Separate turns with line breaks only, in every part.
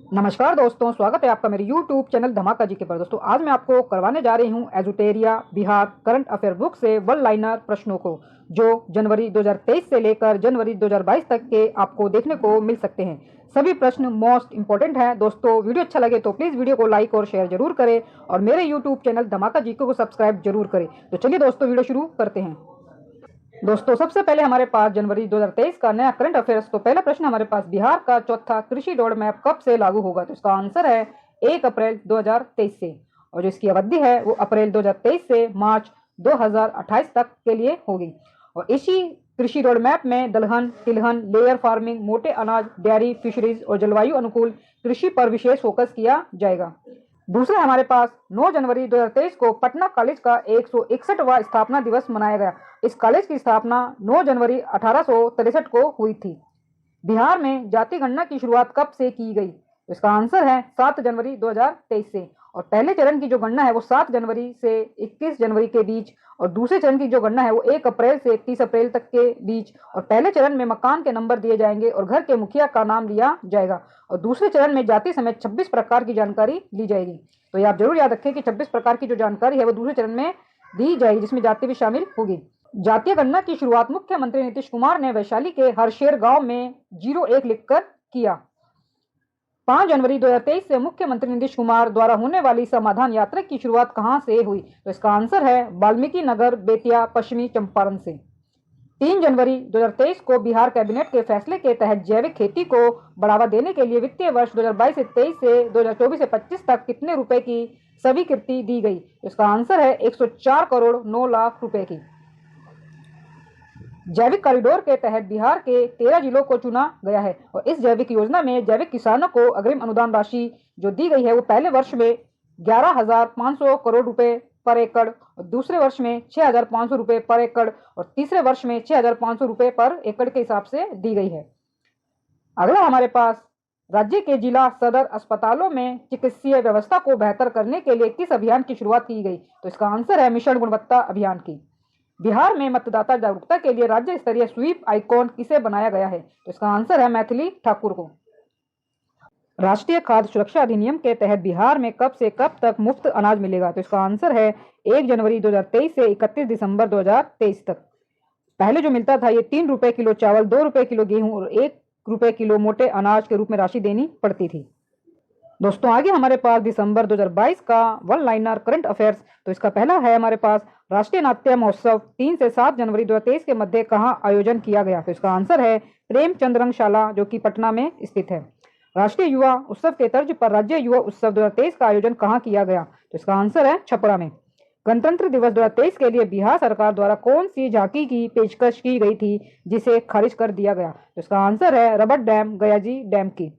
नमस्कार दोस्तों, स्वागत है आपका मेरे YouTube चैनल धमाका जी के पर। दोस्तों आज मैं आपको करवाने जा रही हूँ एजुटेरिया बिहार करंट अफेयर बुक से वन लाइनर प्रश्नों को, जो जनवरी 2023 से लेकर जनवरी 2022 तक के आपको देखने को मिल सकते हैं। सभी प्रश्न मोस्ट इंपॉर्टेंट हैं। दोस्तों वीडियो अच्छा लगे तो प्लीज़ वीडियो को लाइक और शेयर जरूर करें और मेरे यूट्यूब चैनल धमाका जी को सब्सक्राइब जरूर करें। तो चलिए दोस्तों वीडियो शुरू करते हैं। दोस्तों सबसे पहले हमारे पास जनवरी 2023 का नया करंट अफेयर्स। तो पहला प्रश्न हमारे पास, बिहार का चौथा कृषि रोड मैप कब से लागू होगा? तो इसका आंसर है 1 अप्रैल 2023 से, और जो इसकी अवधि है वो अप्रैल 2023 से मार्च 2028 तक के लिए होगी। और इसी कृषि रोड मैप में दलहन, तिलहन, लेयर फार्मिंग, मोटे अनाज, डेयरी, फिशरीज और जलवायु अनुकूल कृषि पर विशेष फोकस किया जाएगा। दूसरा हमारे पास 9 जनवरी 2023 को पटना कॉलेज का 161वां स्थापना दिवस मनाया गया। इस कॉलेज की स्थापना 9 जनवरी 1863 को हुई थी। बिहार में जाति गणना की शुरुआत कब से की गई? तो इसका आंसर है 7 जनवरी 2023 से, और पहले चरण की जो गणना है वो 7 जनवरी से 21 जनवरी के बीच, और दूसरे चरण की जो गणना है वो 1 अप्रैल से 30 अप्रैल तक के बीच। और पहले चरण में मकान के नंबर दिए जाएंगे और घर के मुखिया का नाम लिया जाएगा, और दूसरे चरण में जाति समेत 26 प्रकार की जानकारी ली जाएगी। तो ये आप जरूर याद रखें कि 26 प्रकार की जो जानकारी है वो दूसरे चरण में दी जाएगी, जिसमें जाति भी शामिल होगी। जातीय गणना की शुरुआत मुख्यमंत्री नीतीश कुमार ने वैशाली के हरशेर गांव में 01 लिखकर किया। 5 जनवरी 2023 से मुख्यमंत्री नीतीश कुमार द्वारा होने वाली समाधान यात्रा की शुरुआत कहां से हुई? तो इसका आंसर है वाल्मीकि नगर, बेतिया, पश्चिमी चंपारण से। 3 जनवरी 2023 को बिहार कैबिनेट के फैसले के तहत जैविक खेती को बढ़ावा देने के लिए वित्तीय वर्ष 2022 से 23 से 2024 से 25 तक कितने रुपए की स्वीकृति दी गई? इसका आंसर है 104 करोड़ 9 लाख रुपए की। जैविक कॉरिडोर के तहत बिहार के 13 जिलों को चुना गया है, और इस जैविक योजना में जैविक किसानों को अग्रिम अनुदान राशि जो दी गई है वो पहले वर्ष में 11,500 करोड़ रुपए पर एकड़, और दूसरे वर्ष में 6,500 रुपए पर एकड़, और तीसरे वर्ष में 6,500 रुपए पर एकड़ के हिसाब से दी गई है। अगला हमारे पास, राज्य के जिला सदर अस्पतालों में चिकित्सीय व्यवस्था को बेहतर करने के लिए किस अभियान की शुरुआत की गई? तो इसका आंसर है मिशन गुणवत्ता अभियान की। बिहार में मतदाता जागरूकता के लिए राज्य स्तरीय स्वीप आइकॉन किसे बनाया गया है? तो इसका आंसर है मैथिली ठाकुर को। राष्ट्रीय खाद्य सुरक्षा अधिनियम के तहत बिहार में कब से कब तक मुफ्त अनाज मिलेगा? तो इसका आंसर है 1 जनवरी 2023 से 31 दिसंबर 2023 तक। पहले जो मिलता था ये 3 रुपए किलो चावल, 2 रुपए किलो गेहूं और 1 रुपए किलो मोटे अनाज के रूप में राशि देनी पड़ती थी। दोस्तों आगे हमारे पास दिसंबर 2022 का वन लाइनर करंट अफेयर्स। तो इसका पहला है हमारे पास, राष्ट्रीय नाट्य महोत्सव 3 से 7 जनवरी 2023 के मध्य कहां आयोजन किया गया? तो इसका आंसर है प्रेमचंद रंगशाला, जो कि पटना में स्थित है। राष्ट्रीय युवा उत्सव के तर्ज पर राज्य युवा उत्सव 2023 का आयोजन कहां किया गया? तो इसका आंसर है छपरा में। गणतंत्र दिवस 2023 के लिए बिहार सरकार द्वारा कौन सी झांकी की पेशकश की गई थी जिसे खारिज कर दिया गया? तो इसका आंसर है रबर डैम, गयाजी डैम की।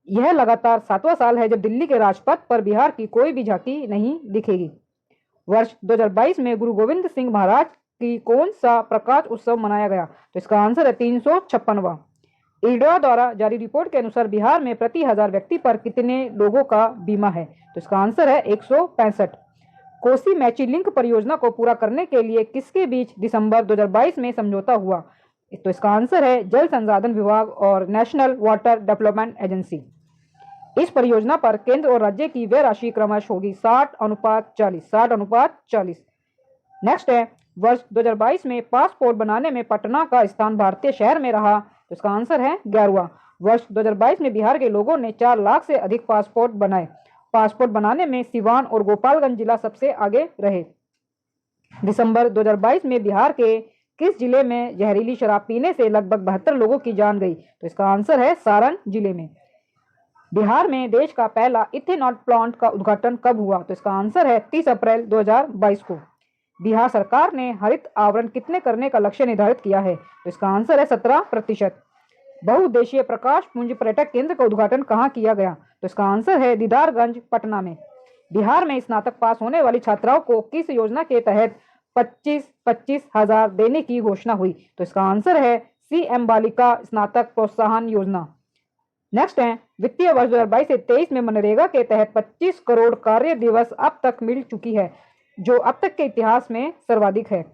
यह लगातार 7वां साल है जब दिल्ली के राजपथ पर बिहार की कोई भी झांकी नहीं दिखेगी। वर्ष 2022 में गुरु गोविंद सिंह महाराज की कौन सा प्रकाश उत्सव मनाया गया? तो इसका आंसर है 356वां। ईडा द्वारा जारी रिपोर्ट के अनुसार बिहार में प्रति 1000 व्यक्ति पर कितने लोगों का बीमा है? तो इसका आंसर है 165। कोसी मैची लिंक परियोजना को पूरा करने के लिए किसके बीच दिसंबर 2022 में समझौता हुआ? तो इसका आंसर है जल संसाधन विभाग और नेशनल वाटर डेवलपमेंट एजेंसी। इस परियोजना पर केंद्र और राज्य की व्यय राशि क्रमश होगी 60:40। नेक्स्ट है, वर्ष 2022 में पासपोर्ट बनाने में पटना का स्थान भारतीय शहर में रहा। तो इसका आंसर है 11वां। वर्ष 2022 में बिहार के लोगों ने 4 लाख से अधिक पासपोर्ट बनाए। पासपोर्ट बनाने में सिवान और गोपालगंज जिला सबसे आगे रहे। दिसंबर 2022 में बिहार के किस जिले में जहरीली शराब पीने से लगभग 72 लोगों की जान गई? तो इसका आंसर है सारण जिले में। बिहार में देश का पहला इथेनॉल प्लांट का उद्घाटन कब हुआ? तो इसका आंसर है 30 अप्रैल 2022 को। बिहार सरकार ने हरित आवरण कितने करने का लक्ष्य निर्धारित किया है? तो इसका आंसर है 17%। बहुउद्देशीय प्रकाश पुंज पर्यटक केंद्र का उद्घाटन कहाँ किया गया? तो इसका आंसर है दीदारगंज, पटना में। बिहार में स्नातक पास होने वाली छात्राओं को किस योजना के तहत 25-25 हजार देने की घोषणा हुई? तो इसका आंसर है CM बालिका स्नातक प्रोत्साहन योजना। नेक्स्ट है, वित्तीय वर्ष 2022 से 23 में मनरेगा के तहत 25 करोड़ कार्य दिवस अब तक मिल चुकी है, जो अब तक के इतिहास में सर्वाधिक है।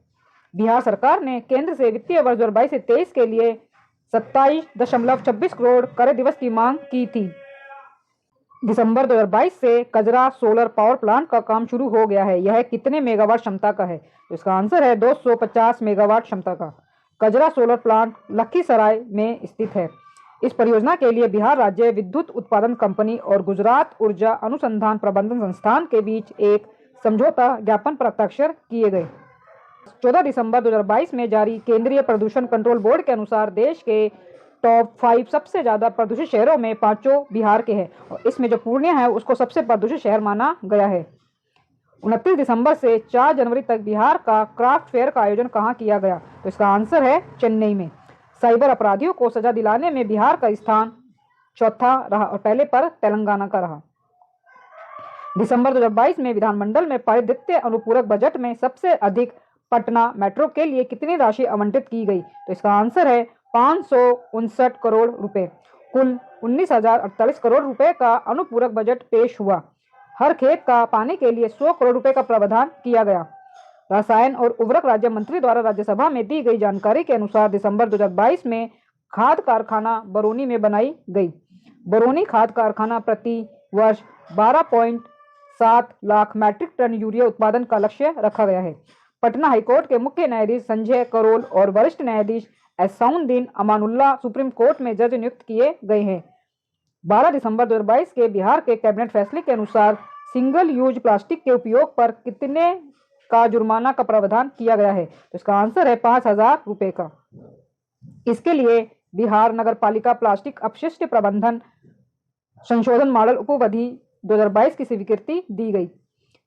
बिहार सरकार ने केंद्र से वित्तीय वर्ष 2022 से 23 के लिए 27.26 करोड़ कार्य दिवस की मांग की थी। दिसंबर 2022 से कजरा सोलर पावर प्लांट का काम शुरू हो गया है। यह कितने मेगावाट क्षमता का है? तो इसका आंसर है 250 मेगावाट क्षमता का। कजरा सोलर प्लांट लखीसराय में स्थित है। इस परियोजना के लिए बिहार राज्य विद्युत उत्पादन कंपनी और गुजरात ऊर्जा अनुसंधान प्रबंधन संस्थान के बीच एक समझौता ज्ञापन पर हस्ताक्षर किए गए। 14 दिसंबर 2022 में जारी केंद्रीय प्रदूषण कंट्रोल बोर्ड के अनुसार देश के टॉप 5 सबसे ज्यादा प्रदूषित शहरों में 5 बिहार के हैं और इसमें जो पूर्णिया है उसको सबसे प्रदूषित शहर माना गया है। 29 दिसंबर से 4 जनवरी तक बिहार का क्राफ्ट फेयर का आयोजन कहाँ किया गया? तो इसका आंसर है चेन्नई में। साइबर अपराधियों को सजा दिलाने में बिहार का स्थान चौथा रहा और पहले पर तेलंगाना का रहा। दिसंबर 2022 में विधानमंडल में पारित द्वितीय अनुपूरक बजट में सबसे अधिक पटना मेट्रो के लिए कितनी राशि आवंटित की गई? तो इसका आंसर है 559 करोड़ रुपए। कुल 19,048 करोड़ रुपए का अनुपूरक बजट पेश हुआ। हर खेत का पानी के लिए 100 करोड़ रुपए का प्रावधान किया गया। रसायन और उर्वरक राज्य मंत्री द्वारा राज्यसभा में दी गई जानकारी के अनुसार दिसंबर 2022 में खाद कारखाना बरौनी में बनाई गई। बरौनी खाद कारखाना प्रति वर्ष 12.7 लाख मैट्रिक टन यूरिया उत्पादन का लक्ष्य रखा गया है। पटना हाईकोर्ट के मुख्य न्यायाधीश संजय करोल और वरिष्ठ न्यायाधीश एहसानुद्दीन अमानुल्लाह सुप्रीम कोर्ट में जज नियुक्त किए गए हैं। 12 दिसंबर 2022 के बिहार के कैबिनेट फैसले के अनुसार सिंगल यूज प्लास्टिक के उपयोग पर कितने का जुर्माना का प्रावधान किया गया है? तो इसका आंसर है 5,000 रुपए का। इसके लिए बिहार नगर पालिका प्लास्टिक अपशिष्ट प्रबंधन संशोधन मॉडल उपविधि 2022 की स्वीकृति दी गई।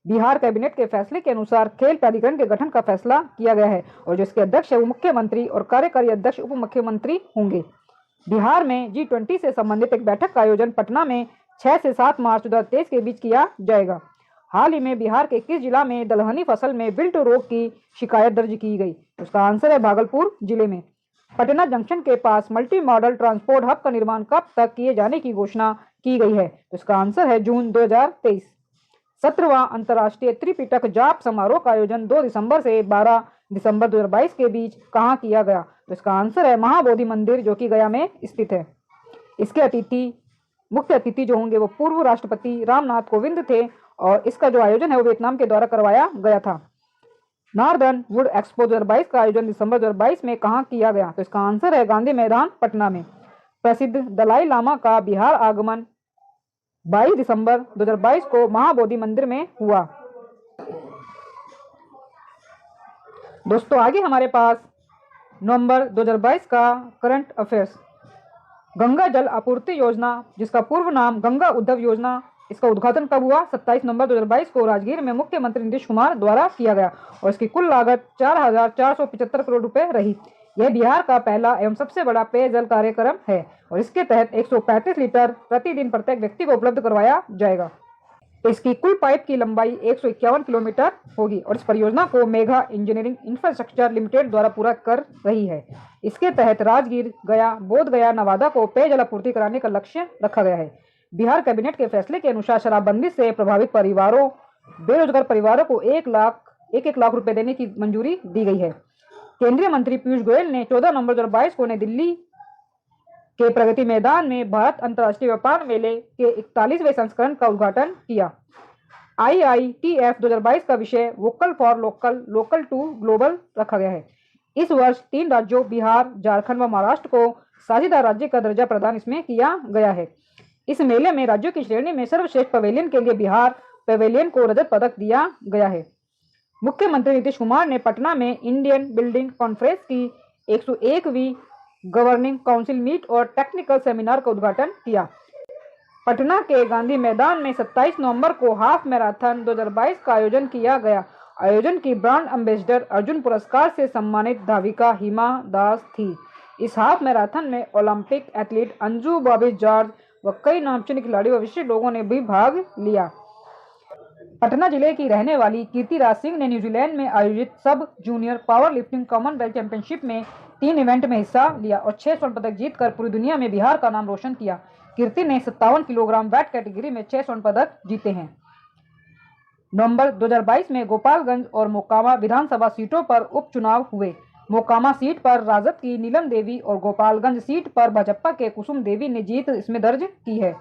बिहार कैबिनेट के फैसले के अनुसार खेल प्राधिकरण के गठन का फैसला किया गया है और जिसके अध्यक्ष है वो मुख्यमंत्री और कार्यकारी अध्यक्ष उप मुख्यमंत्री होंगे। बिहार में G20 से संबंधित एक बैठक का आयोजन पटना में 6 से 7 मार्च 2023 के बीच किया जाएगा। हाल ही में बिहार के किस जिला में दलहनी फसल में विल्ट रोग की शिकायत दर्ज की गई? उसका आंसर है भागलपुर जिले में। पटना जंक्शन के पास मल्टी मॉडल ट्रांसपोर्ट हब का निर्माण कब तक किए जाने की घोषणा की गई है? उसका आंसर है जून 2023। 17वां अंतर्राष्ट्रीय त्रिपिटक जाप समारोह का आयोजन 2 दिसंबर से 12 दिसंबर 2022 के बीच कहाँ किया गया? तो इसका आंसर है महाबोधि मंदिर जो कि गया में स्थित है। इसके मुख्य अतिथि जो होंगे वो पूर्व राष्ट्रपति रामनाथ कोविंद थे और इसका जो आयोजन है वो वियतनाम के द्वारा करवाया गया था। नॉर्दर्न वुड एक्सपो 2022 का आयोजन दिसंबर 2022 में कहाँ किया गया? तो इसका आंसर है गांधी मैदान पटना में। प्रसिद्ध दलाई लामा का बिहार आगमन 22 दिसंबर 2022 को महाबोधि मंदिर में हुआ। दोस्तों आगे हमारे पास नवंबर 2022 का करंट अफेयर्स। गंगा जल आपूर्ति योजना जिसका पूर्व नाम गंगा उद्धव योजना, इसका उद्घाटन कब हुआ? 27 नवंबर 2022 को राजगीर में मुख्यमंत्री नीतीश कुमार द्वारा किया गया और इसकी कुल लागत 4,475 करोड़ रुपए रही। यह बिहार का पहला एवं सबसे बड़ा पेयजल कार्यक्रम है और इसके तहत 135 लीटर प्रतिदिन प्रत्येक व्यक्ति को उपलब्ध करवाया जाएगा। इसकी कुल पाइप की लंबाई 151 किलोमीटर होगी और इस परियोजना को मेघा इंजीनियरिंग इंफ्रास्ट्रक्चर लिमिटेड द्वारा पूरा कर रही है। इसके तहत राजगीर, गया, बोध गया, नवादा को पेयजल आपूर्ति कराने का लक्ष्य रखा गया है। बिहार कैबिनेट के फैसले के अनुसार शराबबंदी से प्रभावित परिवारों, बेरोजगार परिवारों को 1 लाख रुपए देने की मंजूरी दी गई है। केंद्रीय मंत्री पीयूष गोयल ने 14 नवंबर 2022 को नई दिल्ली के प्रगति मैदान में भारत अंतर्राष्ट्रीय व्यापार मेले के 41वें संस्करण का उद्घाटन किया। IITF 2022 का विषय vocal for local, local to global रखा गया है। इस वर्ष 3 राज्यों बिहार, झारखंड व महाराष्ट्र को साझेदार राज्य का दर्जा प्रदान इसमें किया गया है। इस मेले में राज्यों की श्रेणी में सर्वश्रेष्ठ पवेलियन के लिए बिहार पवेलियन को रजत पदक दिया गया है। मुख्यमंत्री नीतीश कुमार ने पटना में इंडियन बिल्डिंग कॉन्फ्रेंस की 101वीं गवर्निंग काउंसिल मीट और टेक्निकल सेमिनार का उद्घाटन किया। पटना के गांधी मैदान में 27 नवंबर को हाफ मैराथन 2022 का आयोजन किया गया। आयोजन की ब्रांड एम्बेसडर अर्जुन पुरस्कार से सम्मानित धाविका हिमा दास थी। इस हाफ मैराथन में Olympic athlete Anju Bobby George व कई नामचीन खिलाड़ी व विशिष्ट लोगों ने भी भाग लिया। पटना जिले की रहने वाली कीर्ति राज सिंह ने न्यूजीलैंड में आयोजित सब junior power lifting Commonwealth championship में 3 इवेंट में हिस्सा लिया और 6 स्वर्ण पदक जीतकर पूरी दुनिया में बिहार का नाम रोशन किया। कीर्ति ने 57 किलोग्राम वेट कैटेगरी में 6 स्वर्ण पदक जीते हैं। नवंबर 2022 में गोपालगंज और मोकामा विधानसभा सीटों पर उपचुनाव हुए। मोकामा सीट पर राजद की नीलम देवी और गोपालगंज सीट पर भाजपा के कुसुम देवी ने जीत इसमें दर्ज की है।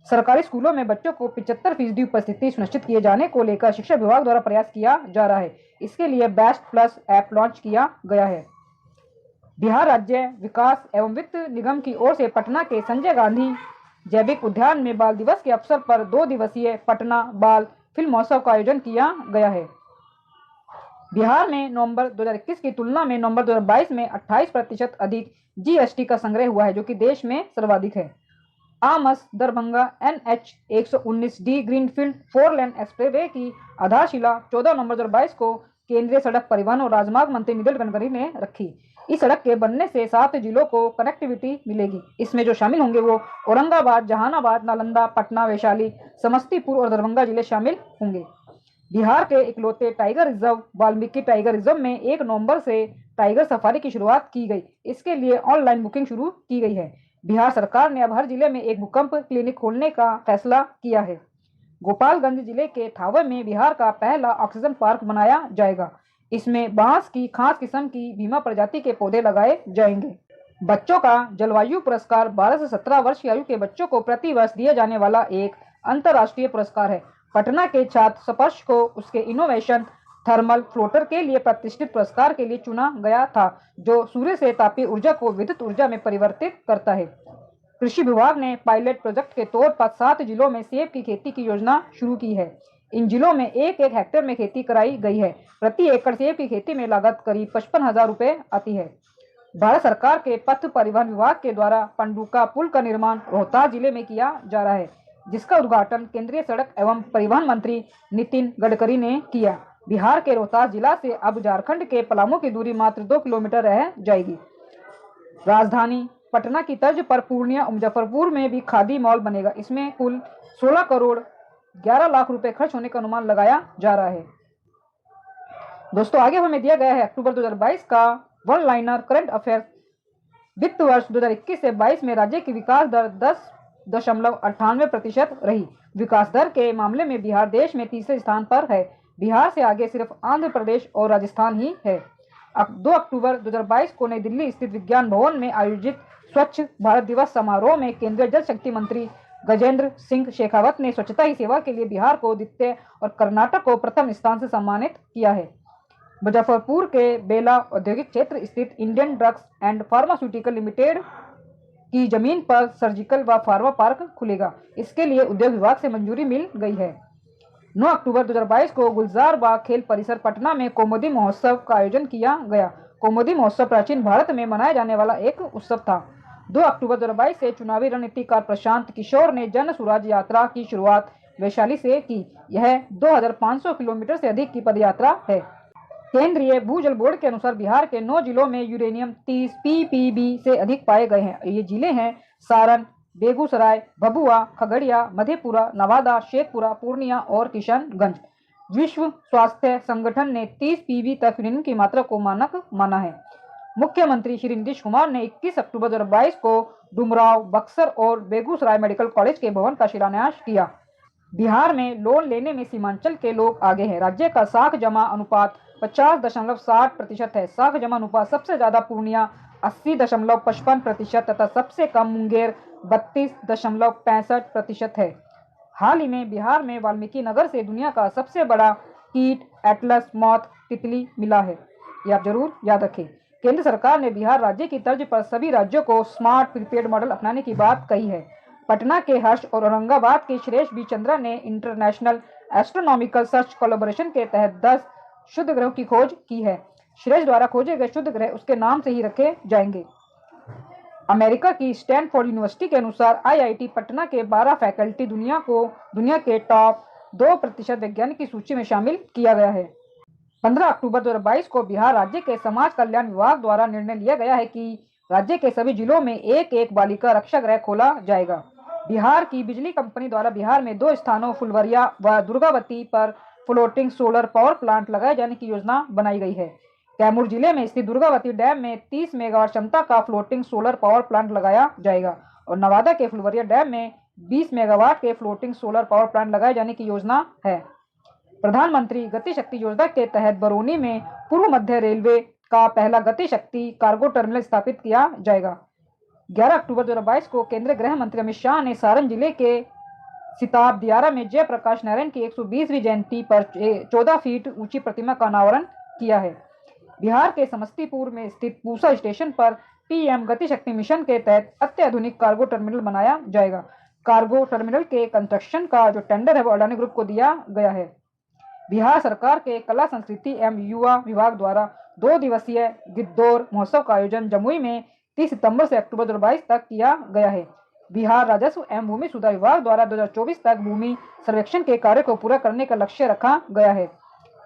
सरकारी स्कूलों में बच्चों को 75% उपस्थिति सुनिश्चित किए जाने को लेकर शिक्षा विभाग द्वारा प्रयास किया जा रहा है। इसके लिए बेस्ट प्लस ऐप लॉन्च किया गया है। बिहार राज्य विकास एवं वित्त निगम की ओर से पटना के संजय गांधी जैविक उद्यान में बाल दिवस के अवसर पर 2 दिवसीय पटना बाल फिल्म महोत्सव का आयोजन किया गया है। बिहार में नवंबर 2021 की तुलना में नवंबर 2022 में 28% अधिक जीएसटी का संग्रह हुआ है, जो कि देश में सर्वाधिक है। Amas Darbhanga NH 119D greenfield 4 लेन एक्सप्रेसवे की आधारशिला 14 नवंबर 2022 को केंद्रीय सड़क परिवहन और राजमार्ग मंत्री नितिन गडकरी ने रखी। इस सड़क के बनने से 7 जिलों को कनेक्टिविटी मिलेगी। इसमें जो शामिल होंगे वो औरंगाबाद, जहानाबाद, नालंदा, पटना, वैशाली, समस्तीपुर और दरभंगा जिले शामिल होंगे। बिहार के इकलौते tiger reserve Valmiki tiger reserve में 1 नवंबर से टाइगर सफारी की शुरुआत की गई। इसके लिए ऑनलाइन बुकिंग शुरू की गई है। बिहार सरकार ने अब हर जिले में एक भूकंप क्लिनिक खोलने का फैसला किया है। गोपालगंज जिले के थावे में बिहार का पहला ऑक्सीजन पार्क बनाया जाएगा। इसमें बांस की खास किस्म की भीमा प्रजाति के पौधे लगाए जाएंगे। बच्चों का जलवायु पुरस्कार 12 से 17 वर्ष की आयु के बच्चों को प्रति वर्ष दिए जाने वाला एक अंतर्राष्ट्रीय पुरस्कार है। पटना के छात्र स्पर्श को उसके इनोवेशन थर्मल फ्लोटर के लिए प्रतिष्ठित पुरस्कार के लिए चुना गया था, जो सूर्य से तापीय ऊर्जा को विद्युत ऊर्जा में परिवर्तित करता है। कृषि विभाग ने पायलट प्रोजेक्ट के तौर पर 7 जिलों में सेब की खेती की योजना शुरू की है। इन जिलों में 1-1 हेक्टेयर में खेती कराई गई है। प्रति एकड़ सेब की खेती में लागत करीब 55,000 रुपए आती है। भारत सरकार के पथ परिवहन विभाग के द्वारा पंडुका पुल का निर्माण रोहतास जिले में किया जा रहा है, जिसका उद्घाटन केंद्रीय सड़क एवं परिवहन मंत्री नितिन गडकरी ने किया। बिहार के रोहतास जिला से अब झारखंड के पलामू की दूरी मात्र 2 किलोमीटर रह जाएगी। राजधानी पटना की तर्ज पर पूर्णिया मुजफ्फरपुर में भी खादी मॉल बनेगा। इसमें कुल 16 करोड़ 11 लाख रुपए खर्च होने का अनुमान लगाया जा रहा है। दोस्तों, आगे हमें दिया गया है अक्टूबर 2022 का वन लाइनर करंट अफेयर्स। वित्त वर्ष 2021 से 22 में राज्य की विकास दर 10.98% रही। विकास दर के मामले में बिहार देश में तीसरे स्थान पर है। बिहार से आगे सिर्फ आंध्र प्रदेश और राजस्थान ही है। अब 2 अक्टूबर 2022 को नई दिल्ली स्थित विज्ञान भवन में आयोजित स्वच्छ भारत दिवस समारोह में केंद्रीय जल शक्ति मंत्री गजेंद्र सिंह शेखावत ने स्वच्छता ही सेवा के लिए बिहार को द्वितीय और कर्नाटक को प्रथम स्थान से सम्मानित किया है। मुजफ्फरपुर के बेला औद्योगिक क्षेत्र स्थित Indian drugs and pharmaceutical limited की जमीन पर सर्जिकल व फार्मा पार्क खुलेगा। इसके लिए उद्योग विभाग से मंजूरी मिल गई है। 9 अक्टूबर 2022 को गुलजार बाग खेल परिसर पटना में कौमुदी महोत्सव का आयोजन किया गया। कौमुदी महोत्सव प्राचीन भारत में मनाया जाने वाला एक उत्सव था। 2 अक्टूबर 2022 से चुनावी रणनीतिकार प्रशांत किशोर ने जन स्वराज यात्रा की शुरुआत वैशाली से की। यह 2500 किलोमीटर से अधिक की पदयात्रा है। केंद्रीय भूजल बोर्ड के अनुसार बिहार के 9 जिलों में यूरेनियम 30 ppb से अधिक पाए गए हैं। ये जिले हैं सारण, बेगूसराय, भभुआ, खगड़िया, मधेपुरा, नवादा, शेखपुरा, पूर्णिया और किशनगंज। विश्व स्वास्थ्य संगठन ने 30 ppb तक यूरेनियम की मात्रा को मानक माना है। मुख्यमंत्री श्री नीतीश कुमार ने 21 अक्टूबर 2022 को डुमराव, बक्सर और बेगूसराय मेडिकल कॉलेज के भवन का शिलान्यास किया। बिहार में लोन लेने में सीमांचल के लोग आगे हैं। राज्य का साख जमा अनुपात 50.60% है। साख जमा अनुपात सबसे ज्यादा पूर्णिया 80.55% तथा सबसे कम मुंगेर 32.65% है। हाल ही में बिहार में वाल्मीकि नगर से दुनिया का सबसे बड़ा कीट एटलस मॉथ तितली मिला है। ये आप जरूर याद रखें। केंद्र सरकार ने बिहार राज्य की तर्ज पर सभी राज्यों को स्मार्ट प्रीपेड मॉडल अपनाने की बात कही है। पटना के हर्ष और औरंगाबाद के श्रेष बी चंद्रा ने इंटरनेशनल एस्ट्रोनॉमिकल सर्च कोलैबोरेशन के तहत 10 शुद्ध ग्रहों की खोज की है। श्रेष द्वारा खोजे गए शुद्ध ग्रह उसके नाम से ही रखे जाएंगे। अमेरिका की स्टैनफोर्ड यूनिवर्सिटी के अनुसार IIT पटना के 12 फैकल्टी दुनिया के टॉप 2% वैज्ञानिक की सूची में शामिल किया गया है। 15 अक्टूबर 2022 को बिहार राज्य के समाज कल्याण विभाग द्वारा निर्णय लिया गया है कि राज्य के सभी जिलों में एक बालिका रक्षा गृह खोला जाएगा। बिहार की बिजली कंपनी द्वारा बिहार में 2 स्थानों फुलवरिया व दुर्गावती पर फ्लोटिंग सोलर पावर प्लांट लगाए जाने की योजना बनाई गई है। कैमूर जिले में स्थित दुर्गावती डैम में 30 मेगावाट क्षमता का फ्लोटिंग सोलर पावर प्लांट लगाया जाएगा और नवादा के फुलवरिया डैम में 20 मेगावाट के फ्लोटिंग सोलर पावर प्लांट लगाए जाने की योजना है। प्रधानमंत्री गति शक्ति योजना के तहत बरौनी में पूर्व मध्य रेलवे का पहला गति शक्ति कार्गो टर्मिनल स्थापित किया जाएगा। 11 अक्टूबर 2022 को केंद्रीय गृह मंत्री अमित शाह ने सारण जिले के सिताब दियारा में जयप्रकाश नारायण की 120वीं जयंती पर 14 फीट ऊंची प्रतिमा का अनावरण किया है। बिहार के समस्तीपुर में स्थित पूसा स्टेशन पर पीएम गति शक्ति मिशन के तहत अत्याधुनिक कार्गो टर्मिनल बनाया जाएगा। कार्गो टर्मिनल के कंस्ट्रक्शन का जो टेंडर है वो अडानी ग्रुप को दिया गया है। बिहार सरकार के कला संस्कृति एवं युवा विभाग द्वारा 2 दिवसीय गिद्धौर महोत्सव का आयोजन जमुई में 30 सितंबर से अक्टूबर 2022 तक किया गया है। बिहार राजस्व एवं भूमि सुधार विभाग द्वारा 2024 तक भूमि सर्वेक्षण के कार्य को पूरा करने का लक्ष्य रखा गया है।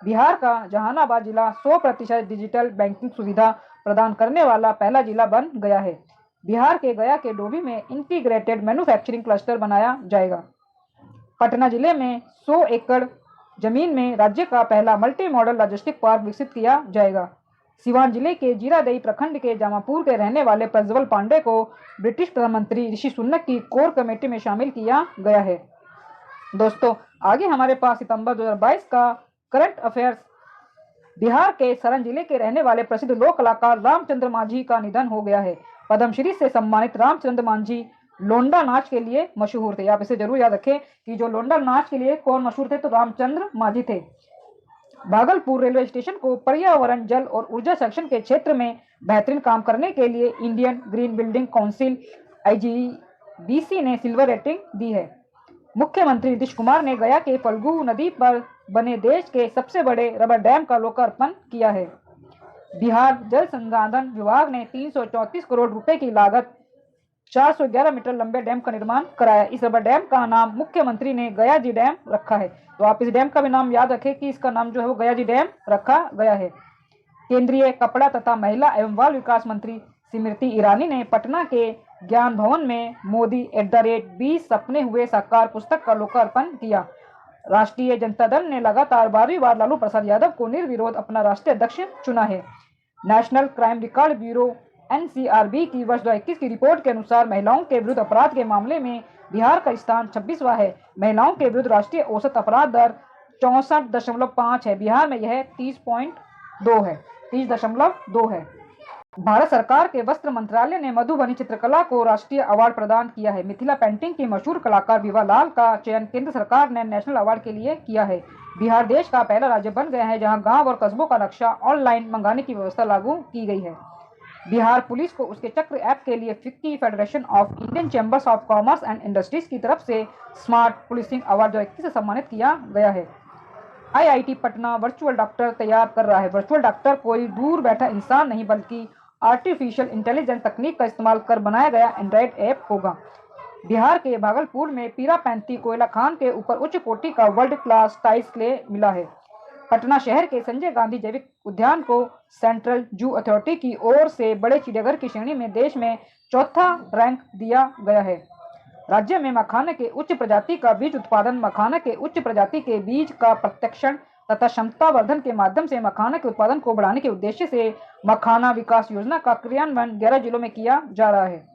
बिहार का जहानाबाद जिला 100% डिजिटल बैंकिंग सुविधा प्रदान करने वाला पहला जिला बन गया है। बिहार के गया के डोभी में इंटीग्रेटेड मैन्युफैक्चरिंग क्लस्टर बनाया जाएगा। पटना जिले में 100 एकड़ जमीन में राज्य का पहला मल्टी मॉडल लॉजिस्टिक पार्क विकसित किया जाएगा। सिवान जिले के जीरादेई प्रखंड के जामापुर के रहने वाले प्रज्वल पांडे को ब्रिटिश प्रधानमंत्री ऋषि सुनक की कोर कमेटी में शामिल किया गया है। दोस्तों, आगे हमारे पास सितंबर 2022 का करंट अफेयर्स। बिहार के सरन जिले के रहने वाले प्रसिद्ध लोक कलाकार रामचंद्र मांझी का निधन हो गया है। पद्मश्री से सम्मानित रामचंद्र मांझी लोंडा नाच के लिए मशहूर थे। आप इसे जरूर याद रखें कि जो लोंडा नाच के लिए कौन मशहूर थे, तो रामचंद्र मांझी थे। भागलपुर रेलवे स्टेशन को पर्यावरण, जल और ऊर्जा संरक्षण के क्षेत्र में बेहतरीन काम करने के लिए Indian green building council IGBC ने सिल्वर रेटिंग दी है। मुख्यमंत्री नीतीश कुमार ने गया के फल्गु नदी पर बने देश के सबसे बड़े रबर डैम का लोकार्पण किया है। बिहार जल संसाधन विभाग ने 334 करोड़ रुपए की लागत 411 मीटर लंबे डैम का निर्माण कराया। इस रबर डैम का नाम मुख्यमंत्री ने गया जी डैम रखा है। तो आप इस डैम का भी नाम याद रखें कि इसका नाम जो है वो गया जी डैम रखा गया है। केंद्रीय कपड़ा तथा महिला एवं बाल विकास मंत्री स्मृति ईरानी ने पटना के ज्ञान भवन में मोदी @20 सपने हुए साकार पुस्तक का लोकार्पण किया। राष्ट्रीय जनता दल ने लगातार 12वीं बार लालू प्रसाद यादव को निर्विरोध अपना राष्ट्रीय अध्यक्ष चुना है। National crime record bureau NCRB की वर्ष 2021 की रिपोर्ट के अनुसार महिलाओं के विरुद्ध अपराध के मामले में बिहार का स्थान 26वां है। महिलाओं के विरुद्ध राष्ट्रीय औसत अपराध दर 64.5 है। बिहार में यह 30.2 है, 30.2 है। भारत सरकार के वस्त्र मंत्रालय ने मधुबनी चित्रकला को राष्ट्रीय अवार्ड प्रदान किया है। मिथिला पेंटिंग की मशहूर कलाकार विवा लाल का चयन केंद्र सरकार ने नेशनल अवार्ड के लिए किया है। बिहार देश का पहला राज्य बन गया है जहां गांव और कस्बों का नक्शा ऑनलाइन मंगाने की व्यवस्था लागू की गई है। बिहार पुलिस को उसके चक्र ऐप के लिए FICCI federation of Indian chambers of commerce and industries की तरफ से स्मार्ट पुलिसिंग अवार्ड 2021 से सम्मानित किया गया है। IIT पटना वर्चुअल डॉक्टर तैयार कर रहा है। वर्चुअल डॉक्टर कोई दूर बैठा इंसान नहीं बल्कि आर्टिफिशियल इंटेलिजेंस तकनीक का इस्तेमाल कर बनाया गया एंड्रॉइड ऐप होगा। बिहार के भागलपुर में पीरापैंती कोयला खान के ऊपर उच्च कोटि का वर्ल्ड क्लास टाइल्स क्ले मिला है। पटना शहर के संजय गांधी जैविक उद्यान को सेंट्रल जू अथॉरिटी की ओर से बड़े चिड़ियाघर की श्रेणी में देश में 4था रैंक दिया गया है। राज्य में मखाने के उच्च प्रजाति का बीज उत्पादन, मखाने के उच्च प्रजाति के बीज का प्रत्यक्षण तथा क्षमता वर्धन के माध्यम से मखाना के उत्पादन को बढ़ाने के उद्देश्य से मखाना विकास योजना का क्रियान्वयन 11 जिलों में किया जा रहा है।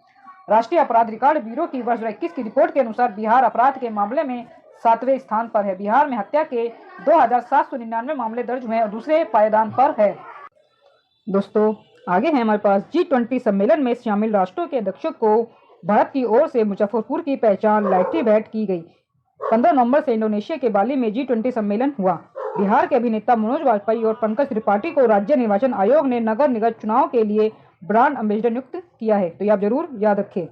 राष्ट्रीय अपराध रिकॉर्ड ब्यूरो की वर्ष 2021 की रिपोर्ट के अनुसार बिहार अपराध के मामले में 7वें स्थान पर है। बिहार में हत्या के 2799 मामले दर्ज हुए और दूसरे पायदान पर है। दोस्तों, आगे है हमारे पास G20 सम्मेलन में शामिल राष्ट्रों के अध्यक्षों को भारत की ओर से मुजफ्फरपुर की पहचान लाइटली भेंट की गई। 15 नवंबर से इंडोनेशिया के बाली में G20 सम्मेलन हुआ। बिहार के अभिनेता मनोज वाजपेयी और पंकज त्रिपाठी को राज्य निर्वाचन आयोग ने नगर निगम चुनाव के लिए ब्रांड एम्बेसडर नियुक्त किया है। तो ये आप जरूर याद रखें।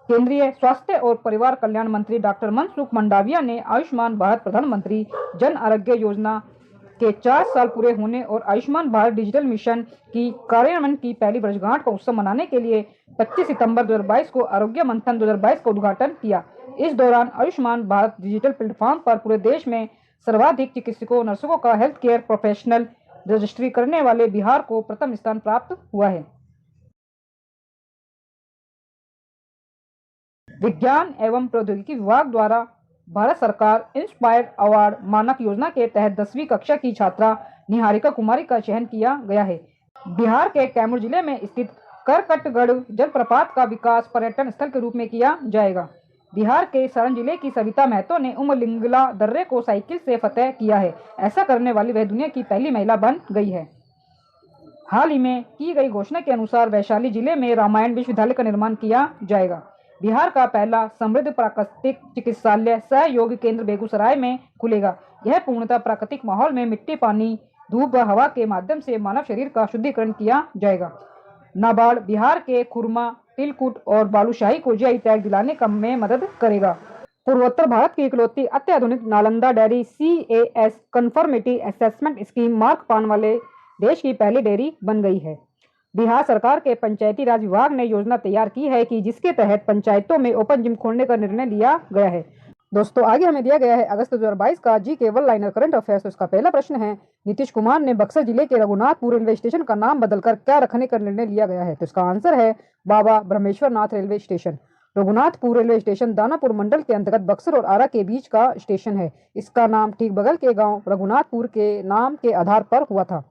केंद्रीय स्वास्थ्य और परिवार कल्याण मंत्री डॉक्टर मनसुख मंडाविया ने आयुष्मान भारत प्रधानमंत्री जन आरोग्य योजना के 4 साल पूरे होने और आयुष्मान भारत डिजिटल मिशन की कार्यान्वयन की पहली वर्षगांठ का उत्सव मनाने के लिए 25 सितंबर 2022 को आरोग्य मंथन 2022 का उद्घाटन किया। इस दौरान आयुष्मान भारत डिजिटल प्लेटफॉर्म पर पूरे देश में सर्वाधिक चिकित्सकों नर्सों का हेल्थ केयर प्रोफेशनल रजिस्ट्री करने वाले बिहार को प्रथम स्थान प्राप्त हुआ है। विज्ञान एवं प्रौद्योगिकी विभाग द्वारा भारत सरकार इंस्पायर अवार्ड मानक योजना के तहत 10वीं कक्षा की छात्रा निहारिका कुमारी का चयन किया गया है। बिहार के कैमूर जिले में स्थित करकटगढ़ जलप्रपात का विकास पर्यटन स्थल के रूप में किया जाएगा। बिहार के सरन जिले की सविता महतो ने उमलिंगला दर्रे को साइकिल से फतेह किया है। ऐसा करने वाली वह दुनिया की पहली महिला बन गई है। हाल ही में की गई घोषणा के अनुसार वैशाली जिले में रामायण विश्वविद्यालय का निर्माण किया जाएगा। बिहार का पहला समृद्ध प्राकृतिक चिकित्सालय सहयोग केंद्र बेगूसराय में खुलेगा। यह पूर्णतः प्राकृतिक माहौल में मिट्टी, पानी, धूप व हवा के माध्यम से मानव शरीर का शुद्धिकरण किया जाएगा। नाबार्ड बिहार के खुरमा, तिलकुट और बालूशाही को जीआई टैग दिलाने में मदद करेगा। पूर्वोत्तर भारत की इकलौती अत्याधुनिक Nalanda dairy CAS conformity assessment scheme mark पाने वाले देश की पहली डेयरी बन गई है। बिहार सरकार के पंचायती राज विभाग ने योजना तैयार की है कि जिसके तहत पंचायतों में ओपन जिम खोलने का निर्णय लिया गया है। दोस्तों, आगे हमें दिया गया है अगस्त 2022 का GK one liner current affairs. तो इसका पहला प्रश्न है, नीतीश कुमार ने बक्सर जिले के रघुनाथपुर रेलवे स्टेशन का नाम बदलकर क्या रखने का निर्णय लिया गया है? तो इसका आंसर है Baba Brahmeshwar Nath railway station. Raghunathpur railway station Danapur मंडल के अंतर्गत बक्सर और आरा के बीच का स्टेशन है। इसका नाम ठीक बगल के गांव रघुनाथपुर के नाम के आधार पर हुआ था।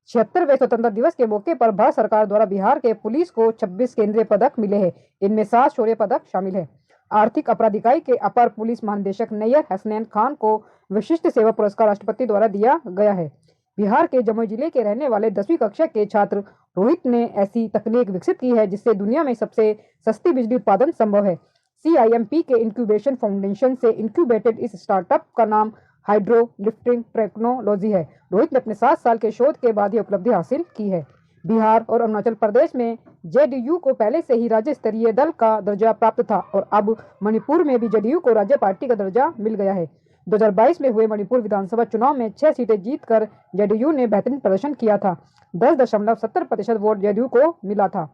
76वें स्वतंत्रता दिवस के मौके पर भारत सरकार द्वारा बिहार के पुलिस को 26 केंद्रीय पदक मिले हैं। इनमें 7 शौर्य पदक शामिल है। आर्थिक अपराध इकाई के अपर पुलिस महानिदेशक नैयर हसनैन खान को विशिष्ट सेवा पुरस्कार राष्ट्रपति द्वारा दिया गया है। बिहार के जमुई जिले के रहने वाले 10वीं कक्षा के छात्र रोहित ने ऐसी तकनीक विकसित की है जिससे दुनिया में सबसे सस्ती बिजली उत्पादन संभव है। CIMP के इंक्यूबेशन फाउंडेशन से इंक्यूबेटेड इस स्टार्टअप का नाम हाइड्रो लिफ्टिंग टेक्नोलॉजी है। रोहित ने अपने 7 साल के शोध के बाद ये उपलब्धि हासिल की है। बिहार और अरुणाचल प्रदेश में JDU को पहले से ही राज्य स्तरीय दल का दर्जा प्राप्त था और अब मणिपुर में भी JDU को राज्य पार्टी का दर्जा मिल गया है। 2022 में हुए मणिपुर विधानसभा चुनाव में 6 सीटें जीतकर JDU ने बेहतरीन प्रदर्शन किया था। 10.70% वोट JDU को मिला था।